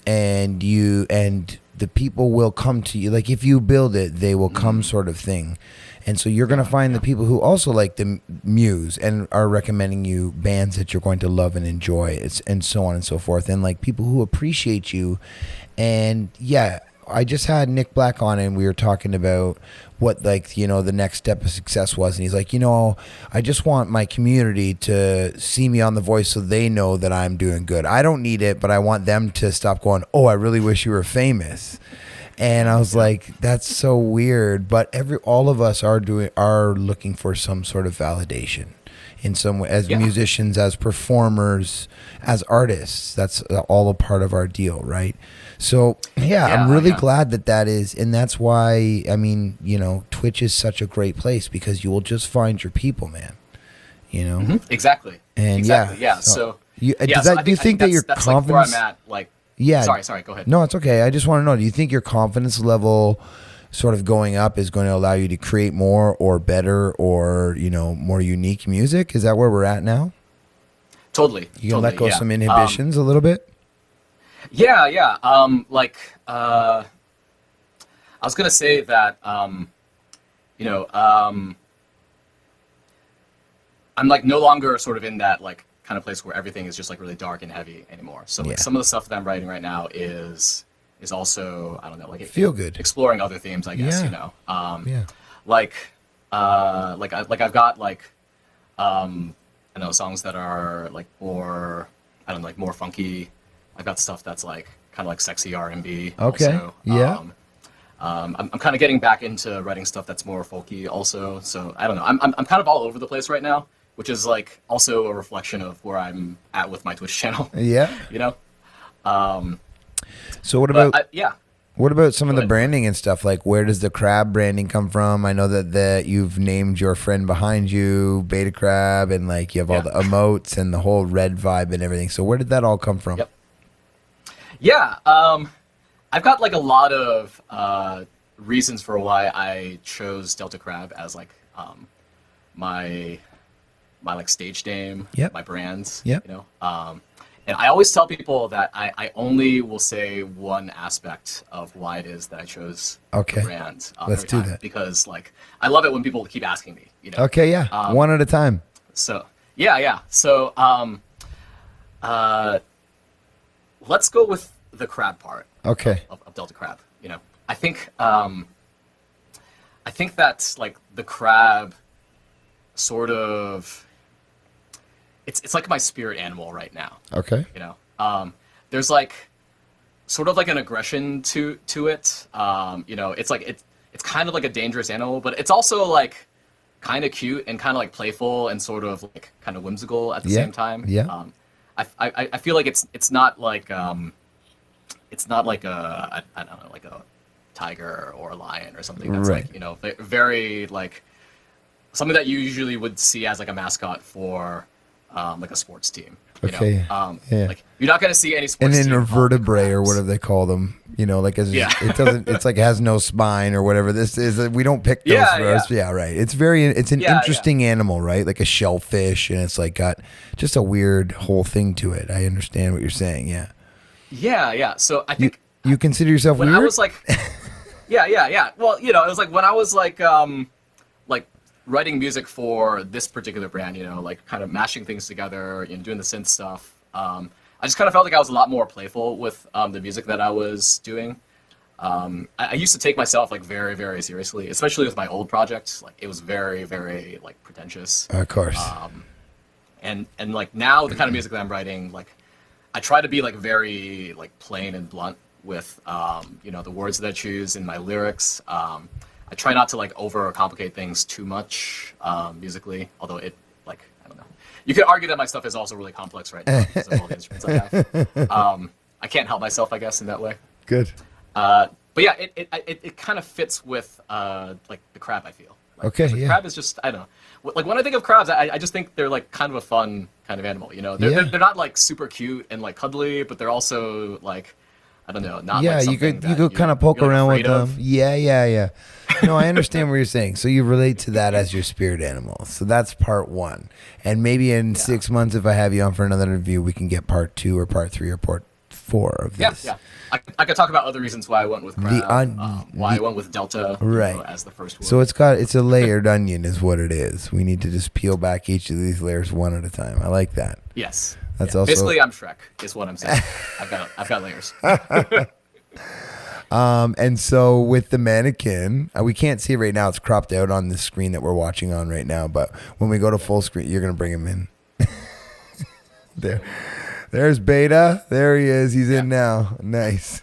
[SPEAKER 1] and the people will come to you. Like if you build it, they will come, sort of thing. And so you're going to
[SPEAKER 2] yeah,
[SPEAKER 1] find the
[SPEAKER 2] yeah,
[SPEAKER 1] people who also like the muse and are recommending you bands that you're going to love and enjoy, and so on and so forth. And like people who appreciate you. And yeah, I just had Nick Black on, and we were talking about what, like, the next step of success was. And he's like, I just want my community to see me on The Voice so they know that I'm doing good. I don't need it, but I want them to stop going, oh, I really wish you were famous. And I was like, that's so weird. But all of us are looking for some sort of validation in some way, as musicians, as performers, as artists. That's all a part of our deal, right? So yeah, I'm really glad that is, and that's why, I mean, Twitch is such a great place, because you will just find your people, man.
[SPEAKER 2] exactly.
[SPEAKER 1] And
[SPEAKER 2] Exactly. Yeah.
[SPEAKER 1] so
[SPEAKER 2] So
[SPEAKER 1] do you think that your
[SPEAKER 2] that's
[SPEAKER 1] confidence?
[SPEAKER 2] like where I'm at. Like,
[SPEAKER 1] Yeah.
[SPEAKER 2] sorry. Go ahead.
[SPEAKER 1] No, it's okay. I just want to know, do you think your confidence level sort of going up is going to allow you to create more or better or, more unique music? Is that where we're at now?
[SPEAKER 2] Totally.
[SPEAKER 1] You can let go
[SPEAKER 2] Yeah.
[SPEAKER 1] some inhibitions a little bit?
[SPEAKER 2] Yeah. Yeah. I was gonna say that, you know, I'm like no longer sort of in that like kind of place where everything is just like really dark and heavy anymore. So like some of the stuff that I'm writing right now is also, I don't know, like
[SPEAKER 1] feel good,
[SPEAKER 2] exploring other themes, I guess.
[SPEAKER 1] Yeah.
[SPEAKER 2] Like I've got like I know songs that are like more, I don't know, like more funky. I've got stuff that's like kind of like sexy R&B.
[SPEAKER 1] Okay.
[SPEAKER 2] Also.
[SPEAKER 1] Yeah.
[SPEAKER 2] I'm kind of getting back into writing stuff that's more folky also. So I don't know. I'm kind of all over the place right now, which is like also a reflection of where I'm at with my Twitch channel.
[SPEAKER 1] Yeah.
[SPEAKER 2] You know.
[SPEAKER 1] So what about
[SPEAKER 2] yeah.
[SPEAKER 1] What about some
[SPEAKER 2] Go
[SPEAKER 1] of the
[SPEAKER 2] ahead.
[SPEAKER 1] branding and stuff? Like, where does the crab branding come from? I know that you've named your friend behind you Beta Crab, and like you have all the emotes and the whole red vibe and everything. So where did that all come from?
[SPEAKER 2] Yep. Yeah. I've got like a lot of reasons for why I chose Delta Crab as like my like stage name,
[SPEAKER 1] Yep.
[SPEAKER 2] my brands.
[SPEAKER 1] Yep.
[SPEAKER 2] You know. And I always tell people that I only will say one aspect of why it is that I chose
[SPEAKER 1] Okay.
[SPEAKER 2] the brand.
[SPEAKER 1] Let's
[SPEAKER 2] every
[SPEAKER 1] do
[SPEAKER 2] time,
[SPEAKER 1] that.
[SPEAKER 2] because like I love it when people keep asking me. You know.
[SPEAKER 1] Okay, yeah. One at a time.
[SPEAKER 2] So yeah. So let's go with the crab part.
[SPEAKER 1] Okay.
[SPEAKER 2] Of Delta Crab. You know, I think that like the crab sort of it's like my spirit animal right now.
[SPEAKER 1] Okay.
[SPEAKER 2] You know, there's like sort of like an aggression to it. You know, it's like it's kind of like a dangerous animal, but it's also like kind of cute and kind of like playful and sort of like kind of whimsical at the same time.
[SPEAKER 1] Yeah.
[SPEAKER 2] I feel like it's not like a I don't know, like a tiger or a lion or something that's
[SPEAKER 1] Right.
[SPEAKER 2] like, you know, very like something that you usually would see as like a mascot for like a sports team. You
[SPEAKER 1] Okay.
[SPEAKER 2] know?
[SPEAKER 1] Yeah.
[SPEAKER 2] Like you're not gonna see any
[SPEAKER 1] And
[SPEAKER 2] sports
[SPEAKER 1] an
[SPEAKER 2] team called the
[SPEAKER 1] invertebrate or
[SPEAKER 2] Crabs.
[SPEAKER 1] whatever they call them, like
[SPEAKER 2] Yeah.
[SPEAKER 1] it doesn't. It's like it has no spine or whatever. This is. We don't pick those
[SPEAKER 2] Yeah,
[SPEAKER 1] for us. Yeah, right. It's an
[SPEAKER 2] Yeah,
[SPEAKER 1] interesting animal, right? Like a shellfish, and it's like got just a weird whole thing to it. I understand what you're saying. Yeah.
[SPEAKER 2] Yeah. So I
[SPEAKER 1] You
[SPEAKER 2] think
[SPEAKER 1] you consider yourself
[SPEAKER 2] when
[SPEAKER 1] weird?
[SPEAKER 2] I was like, yeah. Well, you know, it was like when I was like writing music for this particular brand, you know, like kind of mashing things together, you know, doing the synth stuff. I just kind of felt like I was a lot more playful with the music that I was doing. I used to take myself like very, very seriously, especially with my old projects. Like it was very, very like pretentious.
[SPEAKER 1] Of course.
[SPEAKER 2] And like now the kind of music that I'm writing, like I try to be like very like plain and blunt with you know, the words that I choose in my lyrics. I try not to like overcomplicate things too much musically, although it like I don't know. You could argue that my stuff is also really complex right now because of all the instruments I have. I can't help myself, I guess, in that way.
[SPEAKER 1] Good.
[SPEAKER 2] But yeah, it kind of fits with like the crab. I feel. Like,
[SPEAKER 1] Okay.
[SPEAKER 2] the
[SPEAKER 1] Yeah.
[SPEAKER 2] crab is just I don't know. Like when I think of crabs, I just think they're like kind of a fun kind of animal. You know, they're not like super cute and like cuddly, but they're also like I don't know, not
[SPEAKER 1] Yeah,
[SPEAKER 2] like
[SPEAKER 1] you
[SPEAKER 2] something
[SPEAKER 1] could kind of poke
[SPEAKER 2] you're, like,
[SPEAKER 1] around with
[SPEAKER 2] afraid
[SPEAKER 1] them.
[SPEAKER 2] of.
[SPEAKER 1] Yeah. No, I understand what you're saying. So you relate to that as your spirit animal. So that's part one. And maybe in 6 months, if I have you on for another interview, we can get part 2 or part 3 or part 4 of this.
[SPEAKER 2] Yeah. I could talk about other reasons why I went with crab, why I went with delta
[SPEAKER 1] Right.
[SPEAKER 2] as the first word.
[SPEAKER 1] So it's a layered onion is what it is. We need to just peel back each of these layers one at a time. I like that.
[SPEAKER 2] Yes.
[SPEAKER 1] That's also
[SPEAKER 2] basically I'm Shrek is what I'm saying. I've got layers.
[SPEAKER 1] And so with the mannequin, we can't see it right now. It's cropped out on the screen that we're watching on right now. But when we go to full screen, you're going to bring him in. There's Beta. There he is. He's in now. Nice.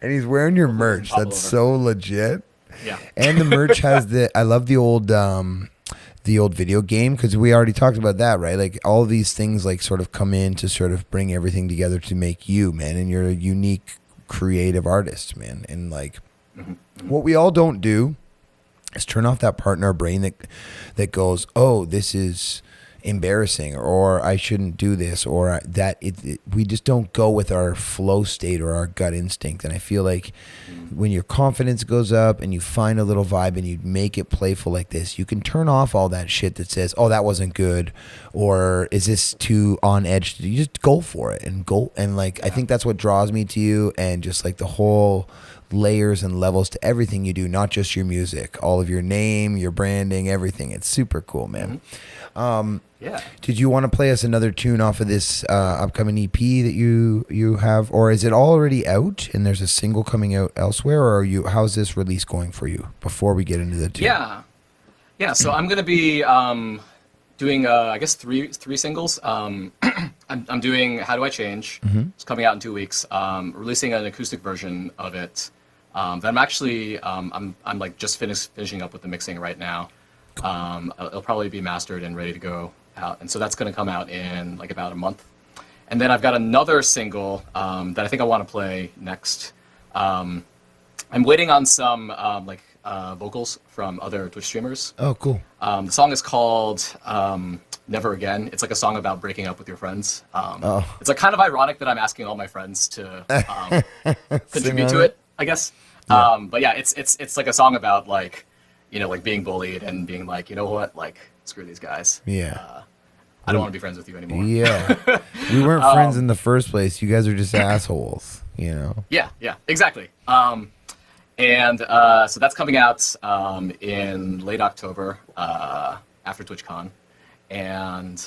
[SPEAKER 1] And he's wearing your merch. That's so legit.
[SPEAKER 2] Yeah.
[SPEAKER 1] And the merch has I love the old video game because we already talked about that, right? Like all these things like sort of come in to sort of bring everything together to make you, man. And you're a unique creative artist, man. And like what we all don't do is turn off that part in our brain that goes, oh, this is embarrassing, or I shouldn't do this, or that we just don't go with our flow state or our gut instinct. And I feel like when your confidence goes up and you find a little vibe and you make it playful like this, you can turn off all that shit that says, oh, that wasn't good, or is this too on edge. You just go for it and go. And like I think that's what draws me to you, and just like the whole layers and levels to everything you do, not just your music, all of your name, your branding, everything. It's super cool, man.
[SPEAKER 2] Yeah.
[SPEAKER 1] Did you want to play us another tune off of this upcoming EP that you have, or is it already out and there's a single coming out elsewhere, or how's this release going for you before we get into the tune?
[SPEAKER 2] Yeah. So I'm gonna be doing I guess three singles. I'm doing How Do I Change? It's coming out in 2 weeks. Releasing an acoustic version of it. That I'm actually I'm like just finishing up with the mixing right now. It'll probably be mastered and ready to go out, and so that's going to come out in like about a month. And then I've got another single that I think I want to play next. I'm waiting on some vocals from other Twitch streamers.
[SPEAKER 1] Oh, cool.
[SPEAKER 2] The song is called Never Again. It's like a song about breaking up with your friends. It's like kind of ironic that I'm asking all my friends to contribute to it, I guess. Yeah. But yeah, it's like a song about like, you know, like being bullied and being like, you know what, like screw these guys.
[SPEAKER 1] Yeah.
[SPEAKER 2] I don't want to be friends with you anymore.
[SPEAKER 1] Yeah. We weren't friends in the first place. You guys are just assholes, you know?
[SPEAKER 2] Yeah, exactly. So that's coming out in late October after TwitchCon. And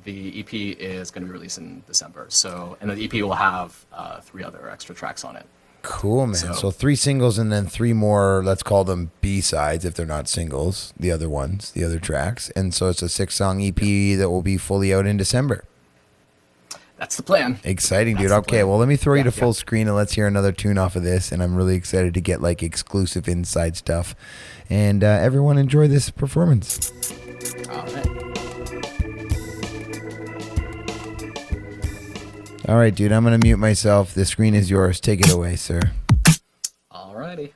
[SPEAKER 2] the EP is going to be released in December. So, and the EP will have 3 other extra tracks on it.
[SPEAKER 1] Cool, man. So 3 singles and then 3 more, let's call them B-sides if they're not singles, the other ones, the other tracks. And so it's a 6-song EP that will be fully out in December.
[SPEAKER 2] That's the plan.
[SPEAKER 1] Exciting, dude. Okay, well, let me throw you to full screen and let's hear another tune off of this. And I'm really excited to get like exclusive inside stuff. And everyone enjoy this performance.
[SPEAKER 2] All right.
[SPEAKER 1] All right, dude, I'm going to mute myself. The screen is yours. Take it away, sir.
[SPEAKER 2] All righty.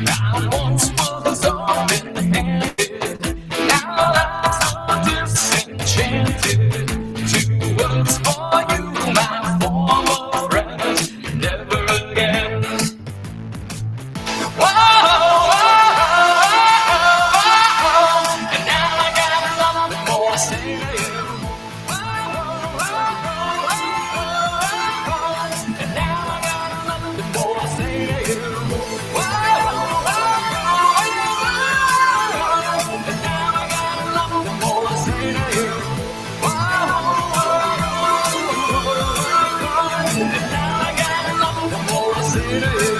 [SPEAKER 2] I once was open-handed. Now I'm so disenchanted. Two words for you, my former friend. Never again. Whoa, whoa, whoa, whoa. And now I got nothing more to say to you. And now I got nothing more to say to you. And now I got nothing more to say to you. And now I got nothing more to say to you.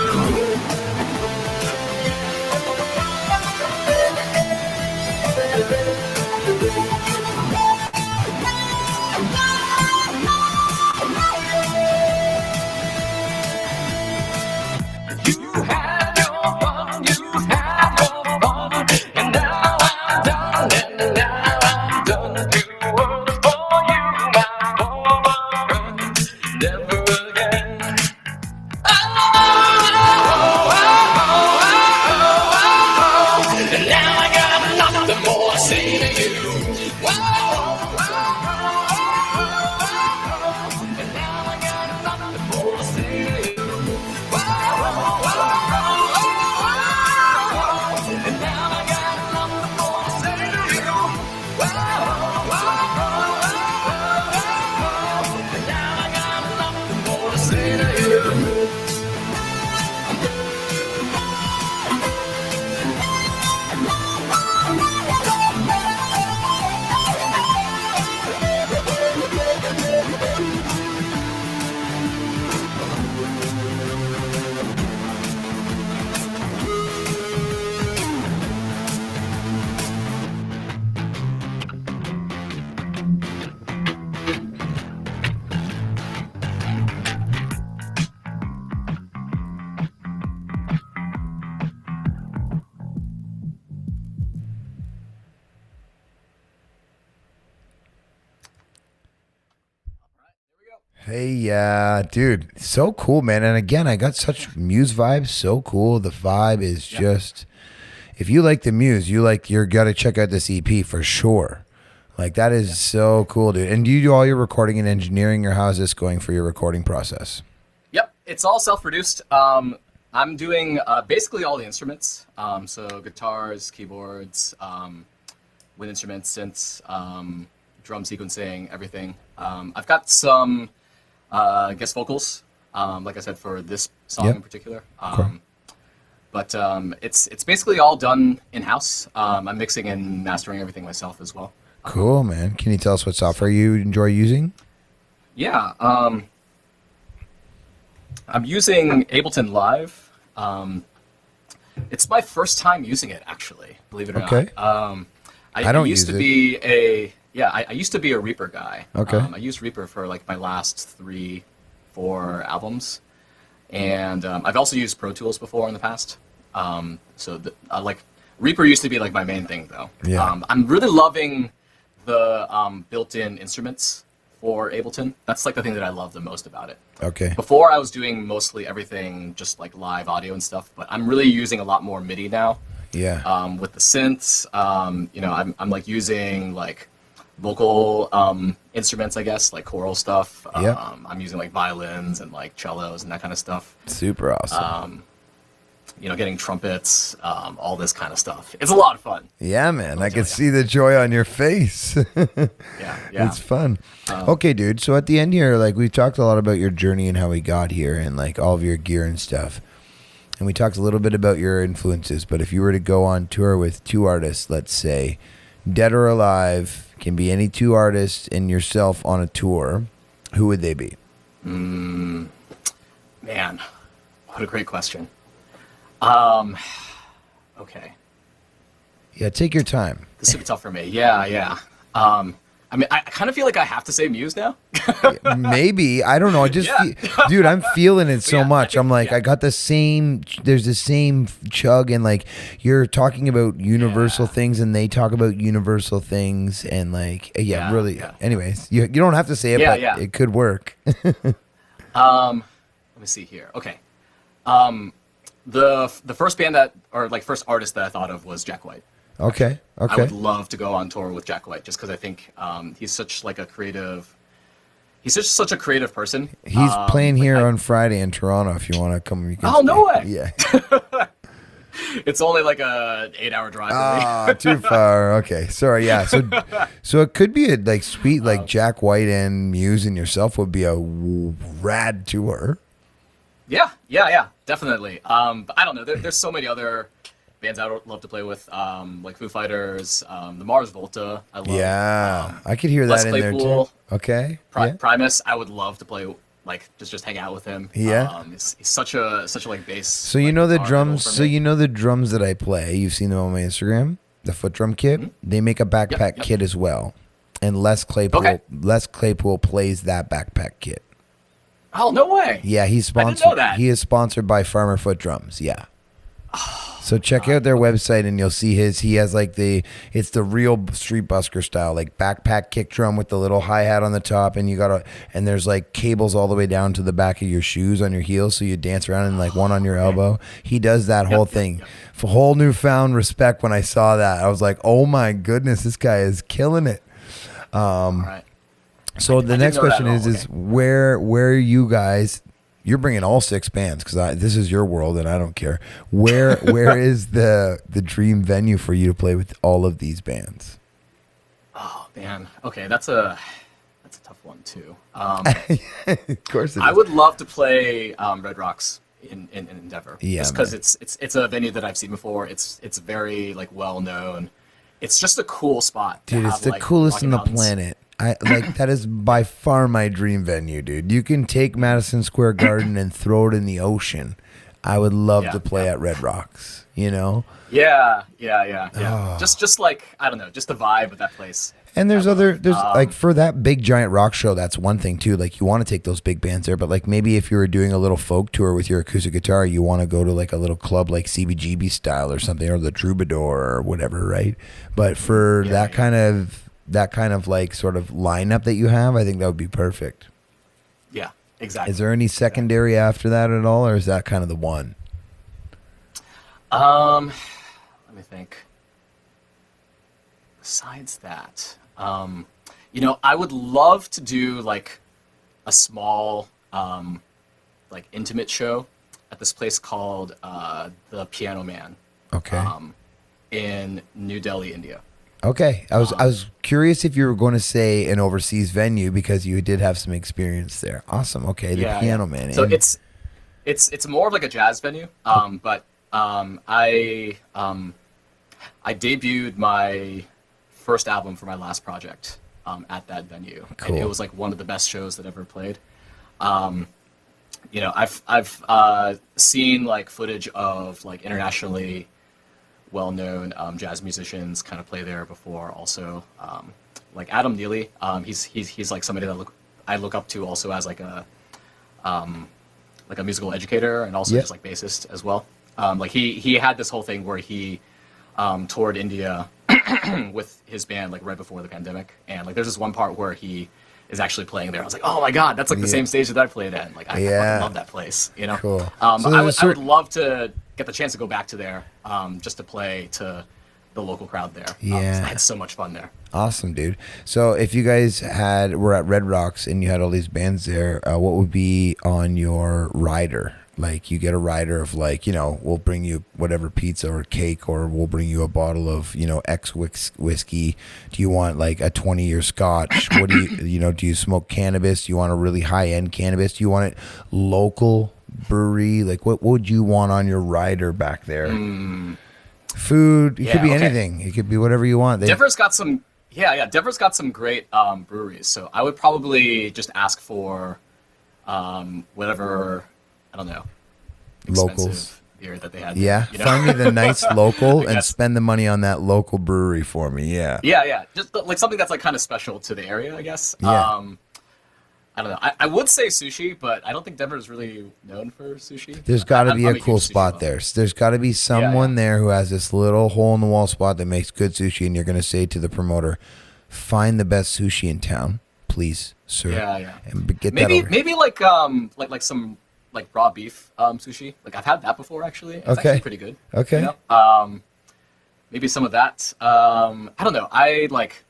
[SPEAKER 2] You had your fun, and now I'm done, and now I'm done. Two words for you, my former friend, never again. And now I got nothing more to say to you. And now I got nothing more to say to you. And now I got nothing more to say to you. And now I got nothing more to say to you.
[SPEAKER 1] Hey, yeah, dude, so cool, man. And again, I got such Muse vibes. So cool. The vibe is just, if you like the Muse, you're gotta check out this EP for sure. Like that is so cool, dude. And do you do all your recording and engineering, or how's this going for your recording process?
[SPEAKER 2] Yep, it's all self-produced. I'm doing basically all the instruments. So guitars, keyboards, wind instruments, synths, drum sequencing, everything. I've got some guest vocals, like I said, for this song in particular.
[SPEAKER 1] Cool.
[SPEAKER 2] But it's basically all done in-house. I'm mixing and mastering everything myself as well.
[SPEAKER 1] Cool, man. Can you tell us what software you enjoy using?
[SPEAKER 2] Yeah, I'm using Ableton Live. It's my first time using it, actually, believe it or
[SPEAKER 1] Okay.
[SPEAKER 2] not.
[SPEAKER 1] I don't
[SPEAKER 2] used
[SPEAKER 1] use
[SPEAKER 2] to
[SPEAKER 1] it.
[SPEAKER 2] be a I used to be a Reaper guy.
[SPEAKER 1] Okay.
[SPEAKER 2] I used Reaper for like my last 3-4 albums, and I've also used Pro Tools before in the past. Like Reaper used to be like my main thing though.
[SPEAKER 1] Yeah.
[SPEAKER 2] I'm really loving the built-in instruments for Ableton. That's like the thing that I love the most about it.
[SPEAKER 1] Okay.
[SPEAKER 2] Before I was doing mostly everything just like live audio and stuff, but I'm really using a lot more MIDI now.
[SPEAKER 1] Yeah.
[SPEAKER 2] With the synths, I'm like using like vocal instruments, I guess, like choral stuff.
[SPEAKER 1] Yeah.
[SPEAKER 2] I'm using like violins and like cellos and that kind of stuff.
[SPEAKER 1] Super awesome.
[SPEAKER 2] Getting trumpets, all this kind of stuff. It's a lot of fun.
[SPEAKER 1] Yeah, man. I can see the joy on your face.
[SPEAKER 2] Yeah.
[SPEAKER 1] It's fun. Okay, dude. So at the end here, like we talked a lot about your journey and how we got here and like all of your gear and stuff. And we talked a little bit about your influences, but if you were to go on tour with two artists, let's say, dead or alive, can be any two artists and yourself on a tour, who would they be?
[SPEAKER 2] Man, what a great question. Okay.
[SPEAKER 1] Yeah, take your time.
[SPEAKER 2] This would be tough for me. Yeah. I mean, I kind of feel like I have to say Muse now.
[SPEAKER 1] Maybe. I don't know. I just, dude, I'm feeling it so much. I'm like, I got the same, there's the same chug, and like, you're talking about universal things and they talk about universal things. And like, really. Anyways, you don't have to say it, but it could work.
[SPEAKER 2] Let me see here. Okay. The first band that, or like first artist that I thought of was Jack White.
[SPEAKER 1] Okay.
[SPEAKER 2] I
[SPEAKER 1] Okay.
[SPEAKER 2] would love to go on tour with Jack White just because I think he's such like a creative. He's just such a creative person.
[SPEAKER 1] He's playing
[SPEAKER 2] Like
[SPEAKER 1] here on Friday in Toronto. If you want to come, you can.
[SPEAKER 2] Oh, no
[SPEAKER 1] stay.
[SPEAKER 2] way.
[SPEAKER 1] Yeah.
[SPEAKER 2] it's only like a 8-hour drive for me.
[SPEAKER 1] Ah, too far. Okay, sorry. Yeah, so it could be a like sweet like Jack White and Muse and yourself would be a rad tour.
[SPEAKER 2] Yeah, definitely. But I don't know. There's so many other bands I would love to play with, like Foo Fighters, the Mars Volta. I love.
[SPEAKER 1] Yeah, I could hear
[SPEAKER 2] Les
[SPEAKER 1] that in there
[SPEAKER 2] Claypool,
[SPEAKER 1] too. Okay. Yeah.
[SPEAKER 2] Primus. I would love to play, like just hang out with him.
[SPEAKER 1] Yeah.
[SPEAKER 2] He's such a like bass.
[SPEAKER 1] So you
[SPEAKER 2] like,
[SPEAKER 1] know the
[SPEAKER 2] guitar
[SPEAKER 1] drums.
[SPEAKER 2] idol for
[SPEAKER 1] So
[SPEAKER 2] me.
[SPEAKER 1] you know the drums that I play. You've seen them on my Instagram. The foot drum kit.
[SPEAKER 2] Mm-hmm.
[SPEAKER 1] They make a backpack
[SPEAKER 2] Yep.
[SPEAKER 1] kit as well, and Les Claypool.
[SPEAKER 2] Okay.
[SPEAKER 1] Les Claypool plays that backpack kit.
[SPEAKER 2] Oh, no way.
[SPEAKER 1] Yeah, he's
[SPEAKER 2] I didn't
[SPEAKER 1] sponsored.
[SPEAKER 2] know that.
[SPEAKER 1] He is sponsored by Farmer Foot Drums. Yeah. So check out their website and you'll see his. He has like it's the real street busker style, like backpack kick drum with the little hi hat on the top, and and there's like cables all the way down to the back of your shoes on your heels, so you dance around and like one on your elbow. He does that whole thing. For whole newfound respect when I saw that, I was like, oh my goodness, this guy is killing it.
[SPEAKER 2] All right.
[SPEAKER 1] So the
[SPEAKER 2] didn't
[SPEAKER 1] next
[SPEAKER 2] know that
[SPEAKER 1] question
[SPEAKER 2] at all.
[SPEAKER 1] is where you guys, you're bringing all 6 bands because this is your world and I don't care. Where is the dream venue for you to play with all of these bands?
[SPEAKER 2] Oh man. Okay, that's a tough one too.
[SPEAKER 1] Of course it is.
[SPEAKER 2] I would love to play Red Rocks in Denver.
[SPEAKER 1] Yeah,
[SPEAKER 2] just because
[SPEAKER 1] man.
[SPEAKER 2] it's a venue that I've seen before. It's very like well known. It's just a cool spot.
[SPEAKER 1] Dude,
[SPEAKER 2] to
[SPEAKER 1] it's
[SPEAKER 2] have,
[SPEAKER 1] the
[SPEAKER 2] like,
[SPEAKER 1] coolest
[SPEAKER 2] Rocky
[SPEAKER 1] in the
[SPEAKER 2] Mountains.
[SPEAKER 1] planet. I like that is by far my dream venue, dude. You can take Madison Square Garden and throw it in the ocean. I would love
[SPEAKER 2] Yeah,
[SPEAKER 1] to play
[SPEAKER 2] yeah.
[SPEAKER 1] at Red Rocks, you know?
[SPEAKER 2] Yeah.
[SPEAKER 1] Oh.
[SPEAKER 2] Just like I don't know, just the vibe of that place.
[SPEAKER 1] And there's like for that big giant rock show, that's one thing too. Like you want to take those big bands there, but like maybe if you were doing a little folk tour with your acoustic guitar, you want to go to like a little club like CBGB style or something, or the Troubadour or whatever, right? But for that kind of like sort of lineup that you have, I think that would be perfect.
[SPEAKER 2] Yeah, exactly.
[SPEAKER 1] Is there any secondary after that at all, or is that kind of the one?
[SPEAKER 2] Let me think. Besides that, I would love to do like a small, like intimate show at this place called the Piano Man
[SPEAKER 1] Okay.
[SPEAKER 2] in New Delhi, India.
[SPEAKER 1] Okay. I was curious if you were going to say an overseas venue because you did have some experience there. Awesome. Okay. The Piano Man.
[SPEAKER 2] So
[SPEAKER 1] And-
[SPEAKER 2] it's more of like a jazz venue, but I debuted my first album for my last project at that venue,
[SPEAKER 1] Cool.
[SPEAKER 2] and it was like one of the best shows that I've ever played. I've seen like footage of like internationally well-known jazz musicians kind of play there before. Also, like Adam Neely, he's like somebody that I look up to also as like a musical educator and also
[SPEAKER 1] Yep.
[SPEAKER 2] just like bassist as well. Like he had this whole thing where he toured India with his band like right before the pandemic, and like there's this one part where he is actually playing there. I was like, oh my god, that's like the same stage that I played at. Like I fucking love that place, you know.
[SPEAKER 1] Cool. So
[SPEAKER 2] I
[SPEAKER 1] there's a
[SPEAKER 2] would love to get the chance to go back to there, just to play to the local crowd there. 'Cause
[SPEAKER 1] Yeah.
[SPEAKER 2] I had so much fun there.
[SPEAKER 1] Awesome, dude. So if you guys were at Red Rocks and you had all these bands there, what would be on your rider? Like you get a rider of like, we'll bring you whatever pizza or cake, or we'll bring you a bottle of, X whiskey. Do you want like a 20-year scotch? What do do you smoke cannabis? Do you want a really high-end cannabis? Do you want it local brewery? Like what would you want on your rider back there? Food. It could be
[SPEAKER 2] okay.
[SPEAKER 1] anything. It could be whatever you want.
[SPEAKER 2] Denver's got some, Denver's got some great breweries. So I would probably just ask for whatever, I don't know, expensive
[SPEAKER 1] Locals.
[SPEAKER 2] beer that they had.
[SPEAKER 1] Yeah,
[SPEAKER 2] you know?
[SPEAKER 1] find me the nice local and
[SPEAKER 2] guess.
[SPEAKER 1] spend the money on that local brewery for me. Yeah.
[SPEAKER 2] Yeah, just like something that's like kind of special to the area, I guess.
[SPEAKER 1] Yeah.
[SPEAKER 2] I don't know. I would say sushi, but I don't think Denver is really known for sushi.
[SPEAKER 1] There's got to
[SPEAKER 2] I'm
[SPEAKER 1] be
[SPEAKER 2] a
[SPEAKER 1] a
[SPEAKER 2] huge
[SPEAKER 1] cool
[SPEAKER 2] sushi
[SPEAKER 1] spot
[SPEAKER 2] buff.
[SPEAKER 1] there. There's got to be someone
[SPEAKER 2] yeah.
[SPEAKER 1] there who has this little hole in the wall spot that makes good sushi, and you're going to say to the promoter, "Find the best sushi in town, please, sir."
[SPEAKER 2] Yeah.
[SPEAKER 1] And get
[SPEAKER 2] Maybe
[SPEAKER 1] that over.
[SPEAKER 2] maybe like some like raw beef sushi. Like I've had that before actually. It's
[SPEAKER 1] Okay.
[SPEAKER 2] actually pretty good.
[SPEAKER 1] Okay.
[SPEAKER 2] You know? Maybe some of that. I don't know. I like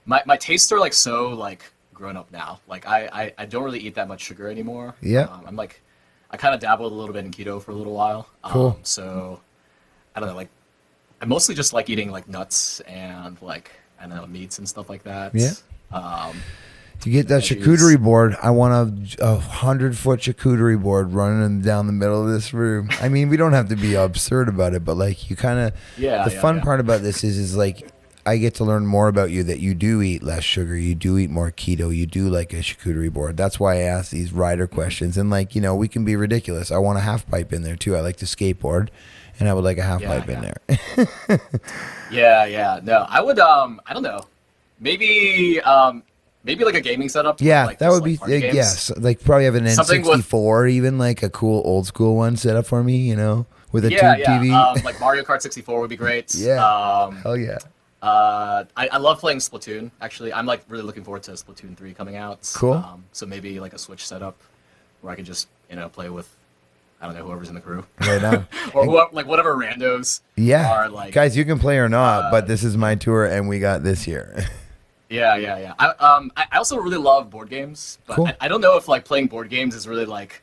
[SPEAKER 2] my tastes are like so like grown up now. Like I don't really eat that much sugar anymore.
[SPEAKER 1] Yeah.
[SPEAKER 2] I'm like I kind of dabbled a little bit in keto for a little while.
[SPEAKER 1] Cool.
[SPEAKER 2] So I don't know. Like I mostly just like eating like nuts and like I don't know meats and stuff like that.
[SPEAKER 1] Yeah.
[SPEAKER 2] Um,
[SPEAKER 1] To get that
[SPEAKER 2] veggies.
[SPEAKER 1] charcuterie board, I want a 100-foot charcuterie board running down the middle of this room. I mean, we don't have to be absurd about it, but like you kind of,
[SPEAKER 2] Yeah.
[SPEAKER 1] the fun part about this is like I get to learn more about you, that you do eat less sugar, you do eat more keto, you do like a charcuterie board. That's why I ask these rider questions. And like, you know, we can be ridiculous. I want a half pipe in there too. I like to skateboard, and I would like a half pipe in there.
[SPEAKER 2] Yeah. No, I would. I don't know. Maybe like a gaming setup. with,
[SPEAKER 1] Yeah,
[SPEAKER 2] like,
[SPEAKER 1] that
[SPEAKER 2] just,
[SPEAKER 1] would be,
[SPEAKER 2] like, party games.
[SPEAKER 1] yes. Like probably have an
[SPEAKER 2] Something with-
[SPEAKER 1] N64, even like a cool old school one set up for me, you know, with a
[SPEAKER 2] Yeah,
[SPEAKER 1] tube TV.
[SPEAKER 2] like Mario Kart 64 would be great.
[SPEAKER 1] Yeah. Hell yeah.
[SPEAKER 2] I love playing Splatoon. Actually, I'm like really looking forward to Splatoon 3 coming out.
[SPEAKER 1] Cool.
[SPEAKER 2] So maybe like a Switch setup where I can just play with I don't know whoever's in the crew.
[SPEAKER 1] Right on.
[SPEAKER 2] or like whatever randos.
[SPEAKER 1] Yeah.
[SPEAKER 2] Are like
[SPEAKER 1] Guys, you can play or not, but this is my tour and we got this here.
[SPEAKER 2] Yeah. I also really love board games, but
[SPEAKER 1] Cool.
[SPEAKER 2] I don't know if like playing board games is really like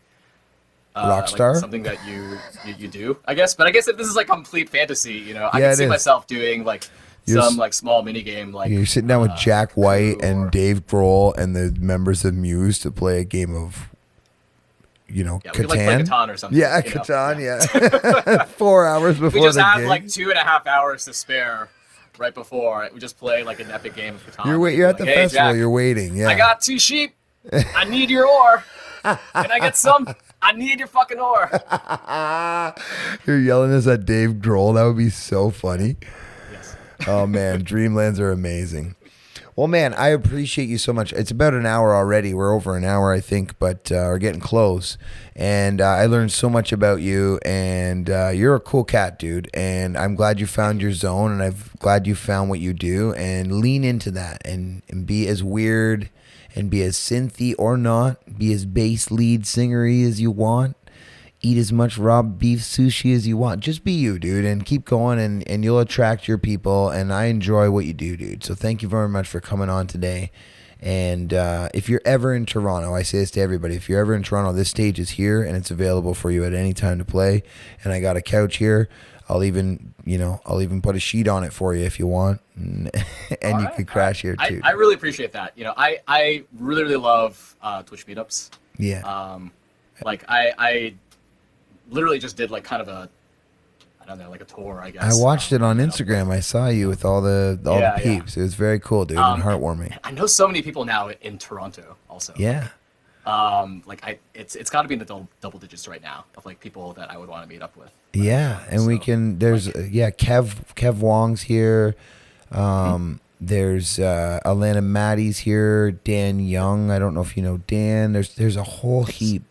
[SPEAKER 1] Rockstar?
[SPEAKER 2] like something that you do, I guess. But I guess if this is like complete fantasy, I
[SPEAKER 1] Yeah,
[SPEAKER 2] can
[SPEAKER 1] it
[SPEAKER 2] see
[SPEAKER 1] is.
[SPEAKER 2] myself doing like
[SPEAKER 1] You're
[SPEAKER 2] some
[SPEAKER 1] s-
[SPEAKER 2] like small mini game like
[SPEAKER 1] You're sitting down with Jack White
[SPEAKER 2] Clue
[SPEAKER 1] and
[SPEAKER 2] or-
[SPEAKER 1] Dave Grohl and the members of Muse to play a game of,
[SPEAKER 2] yeah, we
[SPEAKER 1] Catan.
[SPEAKER 2] could like play Catan or something.
[SPEAKER 1] Yeah, Catan, yeah. 4 hours before
[SPEAKER 2] We just
[SPEAKER 1] the
[SPEAKER 2] have
[SPEAKER 1] game.
[SPEAKER 2] like 2.5 hours to spare right before. We just play like an epic game of Catan.
[SPEAKER 1] You're at the
[SPEAKER 2] Like, "Hey,
[SPEAKER 1] festival,
[SPEAKER 2] Jack,
[SPEAKER 1] you're waiting. Yeah.
[SPEAKER 2] I got 2 sheep. I need your ore. Can I get some? I need your fucking ore.
[SPEAKER 1] You're yelling this at Dave Grohl. That would be so funny.
[SPEAKER 2] Yes.
[SPEAKER 1] Oh man, Dreamlands are amazing. Well, man, I appreciate you so much. It's about an hour already. We're over an hour, I think, but we're getting close. And I learned so much about you, and you're a cool cat, dude. And I'm glad you found your zone, and I'm glad you found what you do. And lean into that, and be as weird, and be as synthy or not. Be as bass lead singery as you want. Eat as much raw beef sushi as you want. Just be you, dude, and keep going, and you'll attract your people. And I enjoy what you do, dude. So thank you very much for coming on today. And if you're ever in Toronto, I say this to everybody, if you're ever in Toronto, this stage is here, and it's available for you at any time to play. And I got a couch here. I'll even put a sheet on it for you if you want, and you
[SPEAKER 2] right,
[SPEAKER 1] can crash here too.
[SPEAKER 2] I really appreciate that. I really, really love Twitch meetups.
[SPEAKER 1] Yeah.
[SPEAKER 2] Like I literally just did like kind of a, I don't know, like a tour, I guess.
[SPEAKER 1] I watched it on Instagram. I saw you with all the
[SPEAKER 2] Yeah,
[SPEAKER 1] peeps. It was very cool, dude, and heartwarming.
[SPEAKER 2] I know so many people now in Toronto also.
[SPEAKER 1] Yeah.
[SPEAKER 2] Like it's got to be in the double digits right now of like people that I would want to meet up with.
[SPEAKER 1] Yeah, and we
[SPEAKER 2] So,
[SPEAKER 1] can. There's Kev Wong's here. There's Alana Maddie's here. Dan Young. I don't know if you know Dan. There's a whole heap.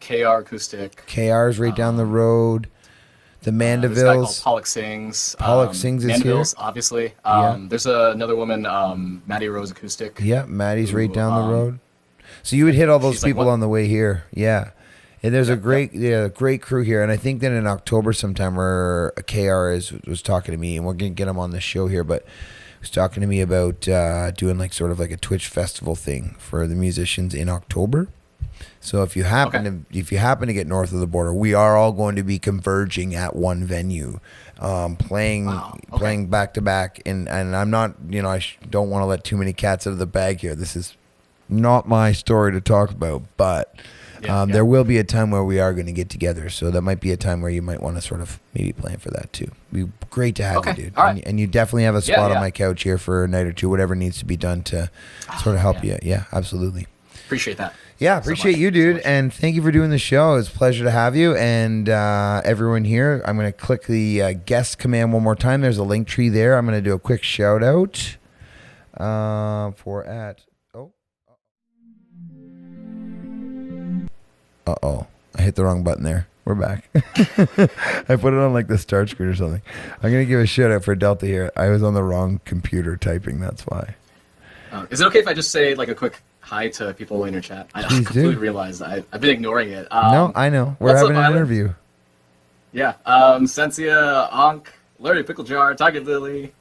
[SPEAKER 2] KR Acoustic.
[SPEAKER 1] KR's right down the road. The
[SPEAKER 2] This guy called
[SPEAKER 1] Mandevilles.
[SPEAKER 2] Pollock Sings.
[SPEAKER 1] Pollock Sings is here.
[SPEAKER 2] Mandevilles, obviously. There's another woman, Maddie Rose Acoustic.
[SPEAKER 1] Yeah, Maddie's right
[SPEAKER 2] Who,
[SPEAKER 1] down the road. So you would hit all those
[SPEAKER 2] she's like,
[SPEAKER 1] people
[SPEAKER 2] what-
[SPEAKER 1] on the way here. Yeah. And there's a great crew here. And I think that in October sometime where KR was talking to me, and we're going to get him on the show here, but he was talking to me about doing like sort of like a Twitch festival thing for the musicians in October. So if you happen to get north of the border, we are all going to be converging at one venue, playing back to back. And I'm not, I don't want to let too many cats out of the bag here. This is not my story to talk about, but there will be a time where we are going to get together. So that might be a time where you might want to sort of maybe plan for that too. It'd be great to have you, dude.
[SPEAKER 2] All right.
[SPEAKER 1] And you definitely have a spot
[SPEAKER 2] Yeah.
[SPEAKER 1] on my couch here for a night or two, whatever needs to be done to sort of help you. Yeah, absolutely.
[SPEAKER 2] Appreciate that.
[SPEAKER 1] Yeah, appreciate you, dude, and thank you for doing the show. It's a pleasure to have you, and everyone here. I'm going to click the guest command one more time. There's a link tree there. I'm going to do a quick shout out for at. I hit the wrong button there. We're back. I put it on like the start screen or something. I'm going to give a shout out for Delta here. I was on the wrong computer typing. That's why.
[SPEAKER 2] Is it okay if I just say like a quick hi to people in your chat. I
[SPEAKER 1] Please
[SPEAKER 2] completely
[SPEAKER 1] do.
[SPEAKER 2] realized I've been ignoring it.
[SPEAKER 1] No, I know. We're
[SPEAKER 2] What's up,
[SPEAKER 1] having an
[SPEAKER 2] Island?
[SPEAKER 1] interview.
[SPEAKER 2] Yeah. Sensia, Ankh, Larry Pickle Jar, Tiger Lily,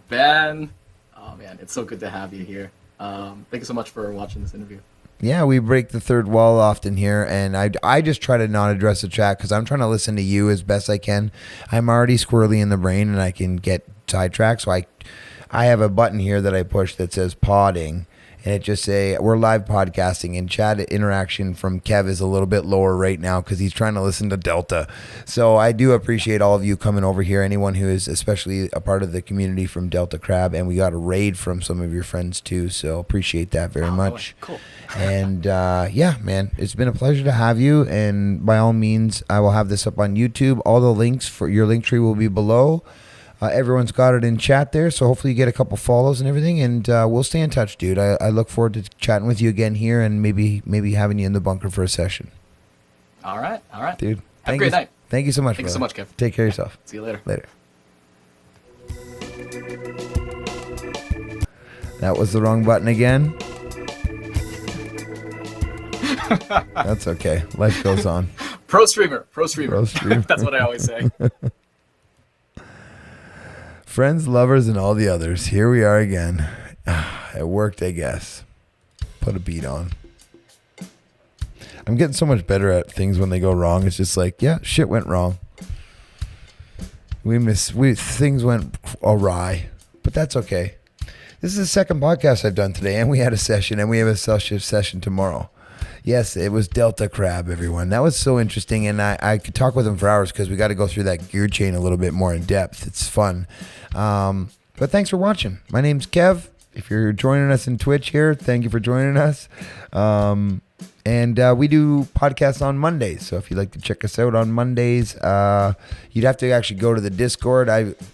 [SPEAKER 2] Ben. Oh man, it's so good to have you here. Thank you so much for watching this interview.
[SPEAKER 1] Yeah, we break the third wall often here, and I just try to not address the chat because I'm trying to listen to you as best I can. I'm already squirrely in the brain, and I can get sidetracked. So I have a button here that I push that says podding, and it just say we're live podcasting, and chat interaction from Kev is a little bit lower right now because he's trying to listen to Delta. So I do appreciate all of you coming over here, anyone who is especially a part of the community from Delta Crab, and we got a raid from some of your friends too, so appreciate that very much.
[SPEAKER 2] Cool.
[SPEAKER 1] And yeah, man, it's been a pleasure to have you, and by all means I will have this up on YouTube. All the links for your link tree will be below. Everyone's got it in chat there, so hopefully you get a couple follows and everything, and we'll stay in touch, dude. I look forward to chatting with you again here, and maybe having you in the bunker for a session.
[SPEAKER 2] All right,
[SPEAKER 1] Dude.
[SPEAKER 2] Have a great night.
[SPEAKER 1] Thank you so much.
[SPEAKER 2] Thank you so much, Kev.
[SPEAKER 1] Take care of yourself.
[SPEAKER 2] See you later.
[SPEAKER 1] Later. That was the wrong button again. That's okay. Life goes on.
[SPEAKER 2] Pro streamer. That's what I always say.
[SPEAKER 1] Friends, lovers, and all the others. Here we are again. It worked, I guess. Put a beat on. I'm getting so much better at things when they go wrong. It's just like, yeah, shit went wrong. Things went awry, but that's okay. This is the second podcast I've done today, and we had a session, and we have a session tomorrow. Yes, it was Delta Crab, everyone. That was so interesting, and I could talk with him for hours because we got to go through that gear chain a little bit more in depth. It's fun. But thanks for watching. My name's Kev. If you're joining us in Twitch here, thank you for joining us. And we do podcasts on Mondays, so if you'd like to check us out on Mondays, you'd have to actually go to the Discord.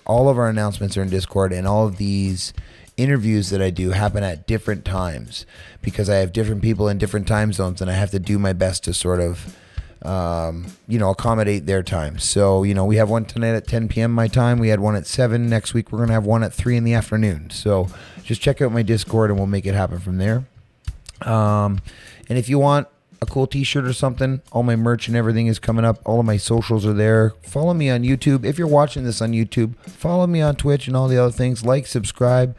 [SPEAKER 1] All of our announcements are in Discord, and all of these interviews that I do happen at different times because I have different people in different time zones, and I have to do my best to sort of accommodate their time. So, we have one tonight at 10 p.m. my time. We had one at 7. Next week, we're going to have one at 3 in the afternoon. So just check out my Discord, and we'll make it happen from there. And if you want a cool t-shirt or something, all my merch and everything is coming up. All of my socials are there. Follow me on YouTube. If you're watching this on YouTube, follow me on Twitch and all the other things. Like, subscribe.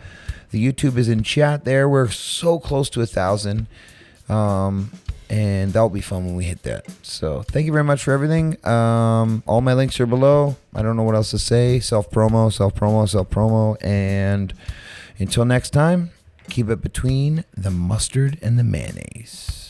[SPEAKER 1] The YouTube is in chat there. We're so close to 1,000. And that'll be fun when we hit that. So thank you very much for everything. All my links are below. I don't know what else to say. Self-promo. And until next time, keep it between the mustard and the mayonnaise.